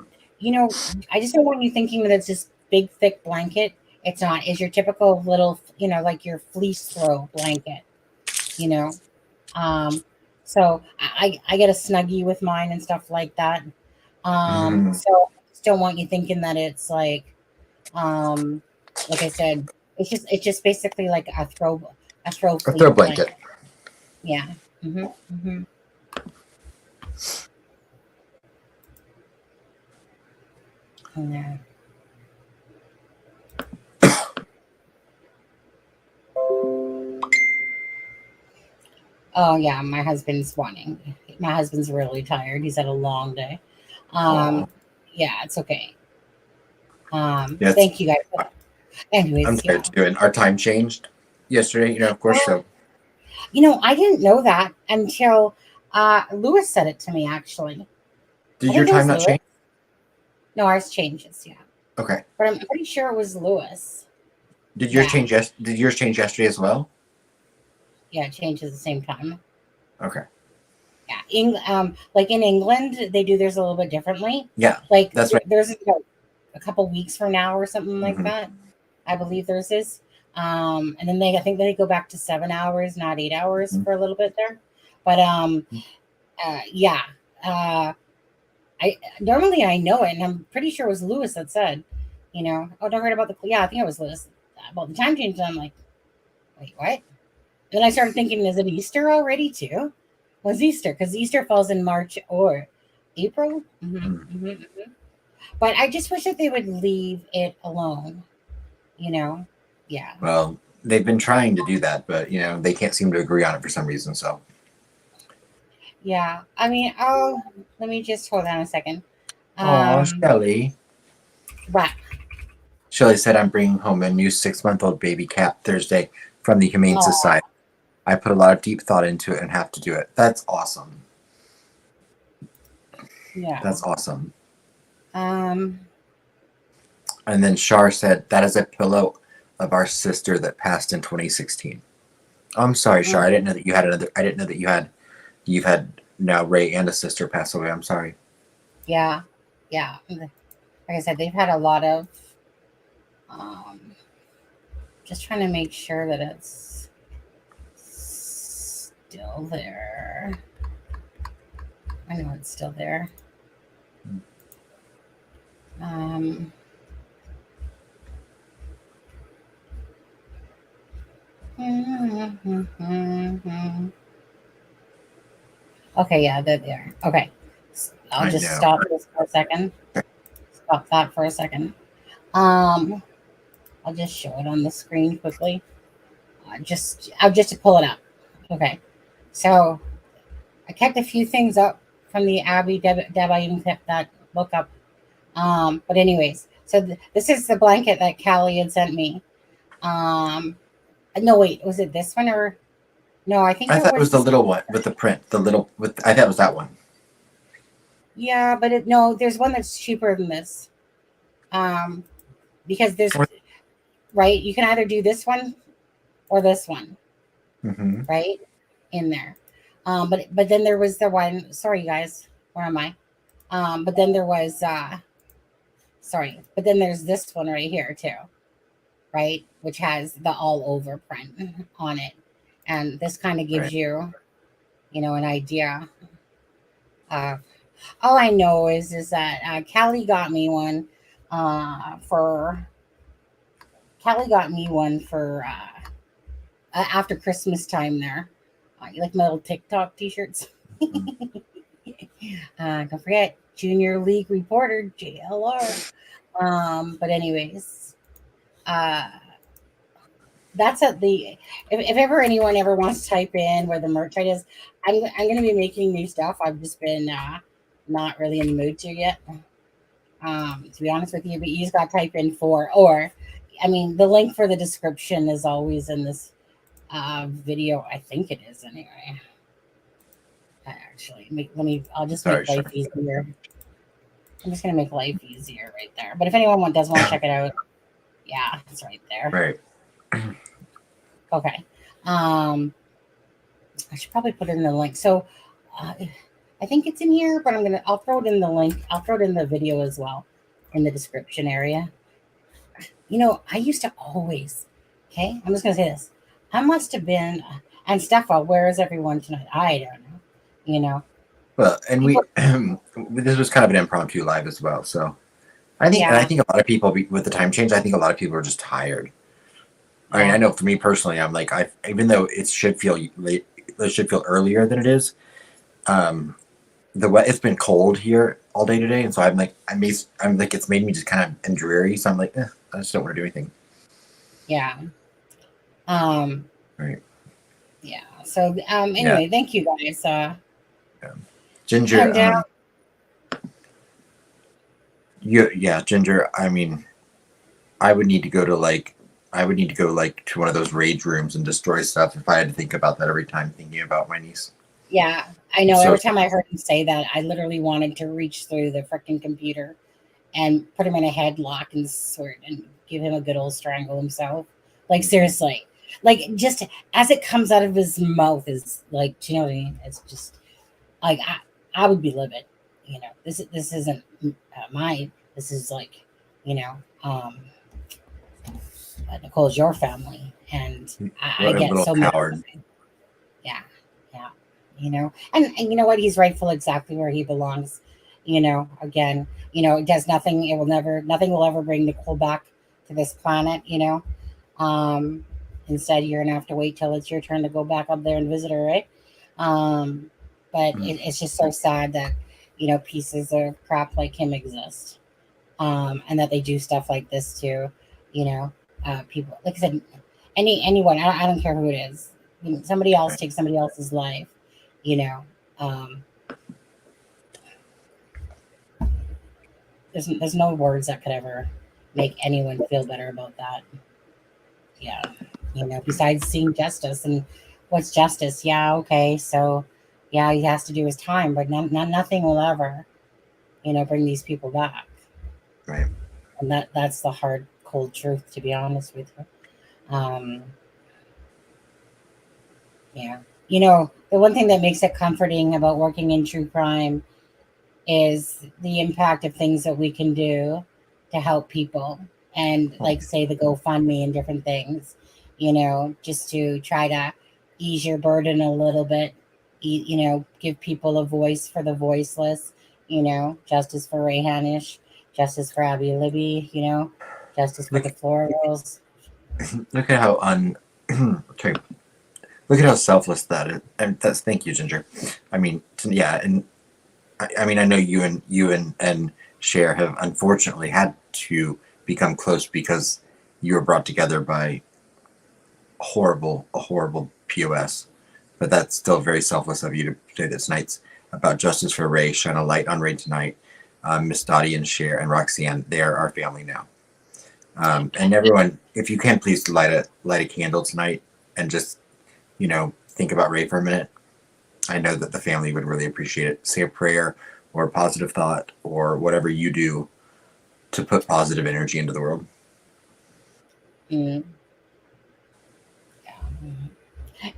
I just don't want you thinking that it's this big thick blanket. It's not. It's your typical little, like your fleece throw blanket. So I get a Snuggie with mine and stuff like that. So I just don't want you thinking that it's like I said, it's just basically like a throw blanket. Yeah. Mm-hmm. Yeah. Oh yeah, my husband's really tired. He's had a long day. Yeah, it's okay. Thank you guys. Anyways, I'm tired too, and our time changed yesterday. Of course. So. I didn't know that until Lewis said it to me. Actually, Did your time not change? No, ours changes. Yeah. Okay. But I'm pretty sure it was Lewis. Did yours change? Did yours change yesterday as well? Yeah, it changes at the same time. Okay. Yeah, like in England, they do theirs a little bit differently. Yeah, like that's right. There's a couple weeks from now or something like that. I believe theirs is. And then I think they go back to 7 hours, not 8 hours for a little bit there. But yeah. I know it, and I'm pretty sure it was Lewis that said, don't worry about I think it was Lewis about the time change. And I'm like, wait, what? And then I started thinking, is it Easter already too? Was Easter, because Easter falls in March or April. But I just wish that they would leave it alone. Yeah. Well, they've been trying to do that, but they can't seem to agree on it for some reason. So. Yeah, I mean, let me just hold on a second. Shelly. What? Shelly said, I'm bringing home a new 6-month-old baby cat Thursday from the Humane Society. I put a lot of deep thought into it and have to do it. That's awesome. Yeah. That's awesome. And then Shar said, that is a pillow of our sister that passed in 2016. I'm sorry, Shar. I didn't know that you had another. I didn't know that you've had now Ray and a sister pass away. I'm sorry. Yeah. Like I said, they've had a lot of just trying to make sure that it's still there. I know it's still there. Okay, yeah, they're there. Okay. I'll just stop this for a second. Stop that for a second. I'll just show it on the screen quickly. Just to pull it up. Okay. So I kept a few things up from the Abby Deb. I even kept that book up. But anyways, so this is the blanket that Callie had sent me. No, wait, was it this one or no? I thought it was the little one with the print. I thought it was that one. Yeah, but no, there's one that's cheaper than this. Because there's right, you can either do this one or this one, right in there. But then there was the one. Sorry, guys, where am I? But then there was but then there's this one right here too, right, which has the all over print on it, and this kind of gives you, an idea. All I know is that Callie got me one for after Christmas time there. You like my little TikTok t-shirts? Don't forget, Junior League reporter, JLR. But anyways, that's at the if ever anyone ever wants to type in where the merch site is, I'm going to be making new stuff. I've just been not really in the mood to yet. To be honest with you, but you just got to type in the link for the description is always in this video. I think it is anyway. Actually, I'll just make life easier. I'm just gonna make life easier right there. But if anyone does want to check it out, yeah, it's right there. Right. Okay. I should probably put it in the link. So I think it's in here, but I'll throw it in the link. I'll throw it in the video as well in the description area. I used to always, okay, I'm just gonna say this. I must have been, and Steffa, where is everyone tonight? I don't know. Well, and this was kind of an impromptu live as well. So I think a lot of people with the time change, I think a lot of people are just tired. I mean, I know for me personally, I'm like, even though it should feel late, it should feel earlier than it is. It's been cold here all day today, and so I'm like, it's made me just kind of dreary. So I'm like, I just don't want to do anything. Yeah. Right. Yeah. So anyway, thank you guys. Ginger. Ginger. I mean, I would need to go to one of those rage rooms and destroy stuff if I had to think about that every time thinking about my niece. Yeah, I know. Every time I heard him say that, I literally wanted to reach through the freaking computer and put him in a headlock and give him a good old strangle himself. Like, seriously. Like, just as it comes out of his mouth is like, do you know what I mean? It's just like, I would be livid. This isn't mine. This is like, Nicole's your family. And I get so mad. Yeah. And you know what? He's rightful exactly where he belongs. Again, it does nothing. Nothing will ever bring Nicole back to this planet, Instead, you're gonna have to wait till it's your turn to go back up there and visit her, right? But it's just so sad that, pieces of crap like him exist. And that they do stuff like this to, people. Like I said, anyone, I don't care who it is. Somebody else takes somebody else's life, there's no words that could ever make anyone feel better about that. Yeah. Besides seeing justice, and what's justice? Yeah. Okay. So yeah, he has to do his time, but nothing will ever, bring these people back. Right. And that's the hard, cold truth, to be honest with you. Yeah. The one thing that makes it comforting about working in true crime is the impact of things that we can do to help people, and like say the GoFundMe and different things, just to try to ease your burden a little bit, give people a voice for the voiceless, justice for Ray Hanish, justice for Abby Libby, justice for the Florals. Look at how okay. Look at how selfless that is. And thank you, Ginger. I mean, and I know you and Cher have unfortunately had to become close because you were brought together by a horrible POS. But that's still very selfless of you to say this night's about justice for Ray. Shine a light on Ray tonight. Miss Dottie and Cher and Roxanne, they are our family now. And everyone, if you can, please light a candle tonight and just, think about Ray for a minute. I know that the family would really appreciate it. Say a prayer or a positive thought or whatever you do to put positive energy into the world. Mm. Yeah.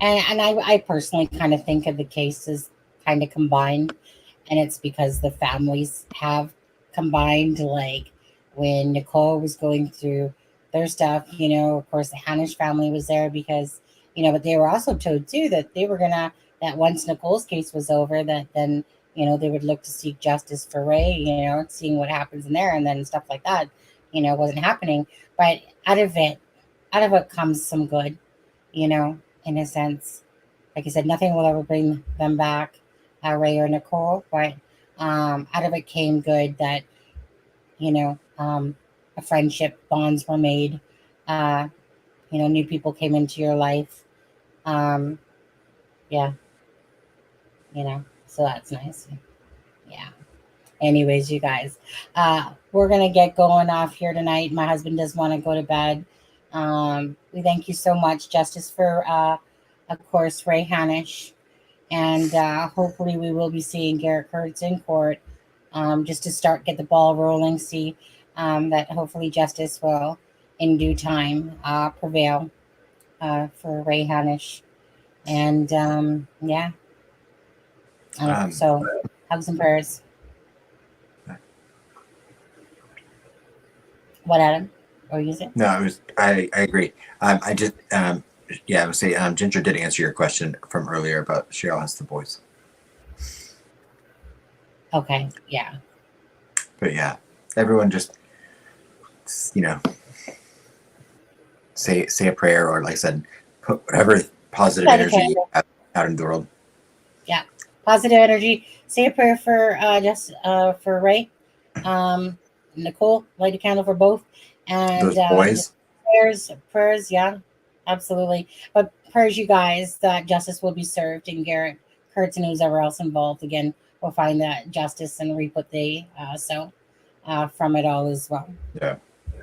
And I personally kind of think of the cases kind of combined, and it's because the families have combined. Like when Nicole was going through their stuff, of course the Hanish family was there because, but they were also told too that they were that once Nicole's case was over, that then, they would look to seek justice for Ray, seeing what happens in there, and then stuff like that, wasn't happening. But out of it comes some good, in a sense. Like I said, nothing will ever bring them back, Ray or Nicole, but out of it came good that, a friendship bonds were made. New people came into your life. Yeah, so that's nice. Yeah. Anyways, you guys, we're going to get going off here tonight. My husband does want to go to bed. We thank you so much, Justice, for, of course, Ray Hanish. And hopefully we will be seeing Garett Kirts in court, just to get the ball rolling, see that hopefully justice will, in due time, prevail for Ray Hanish. And yeah, so hugs and prayers. What, Adam? Or use it? No, I agree. I just I would say Ginger did answer your question from earlier about Cheryl has the boys. Okay, yeah. But yeah, everyone just say a prayer, or like I said, put whatever positive energy you have out in the world. Yeah, positive energy. Say a prayer for for Ray. Nicole, light a candle for both. And Those boys. Prayers, yeah, absolutely. But prayers, you guys, that justice will be served, and Garett Kirts and whoever else involved again will find that justice and reap what they sow from it all as well. Yeah.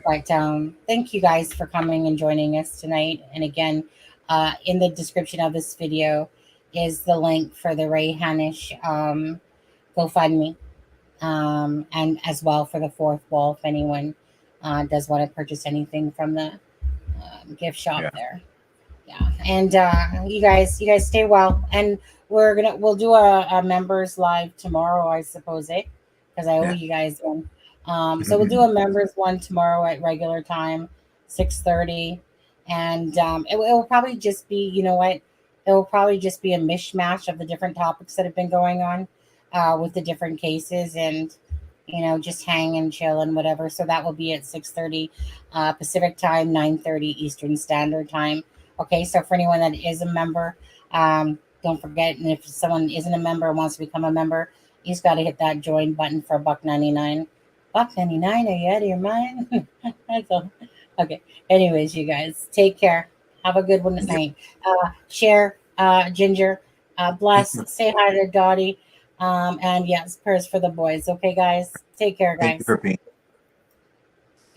But thank you guys for coming and joining us tonight. And again, in the description of this video is the link for the Ray Hanish GoFundMe, and as well for the fourth wall if anyone does want to purchase anything from the gift shop there. Yeah, and you guys stay well, and we'll do a members live tomorrow, I suppose, because I owe you guys one. So we'll do a members one tomorrow at regular time, 6:30, and it will probably just be, it will probably just be a mishmash of the different topics that have been going on with the different cases, and just hang and chill and whatever. So that will be at 6:30 Pacific time, 9:30 Eastern Standard Time. Okay, so for anyone that is a member, don't forget, and if someone isn't a member and wants to become a member, you just got to hit that join button for $1.99. $1.99? Are you out of your mind? That's all. Okay. Anyways, you guys, take care. Have a good one tonight. Share, Ginger, bless. Say hi to Dottie. And yes, prayers for the boys. Okay, guys. Take care, guys. Thank you for being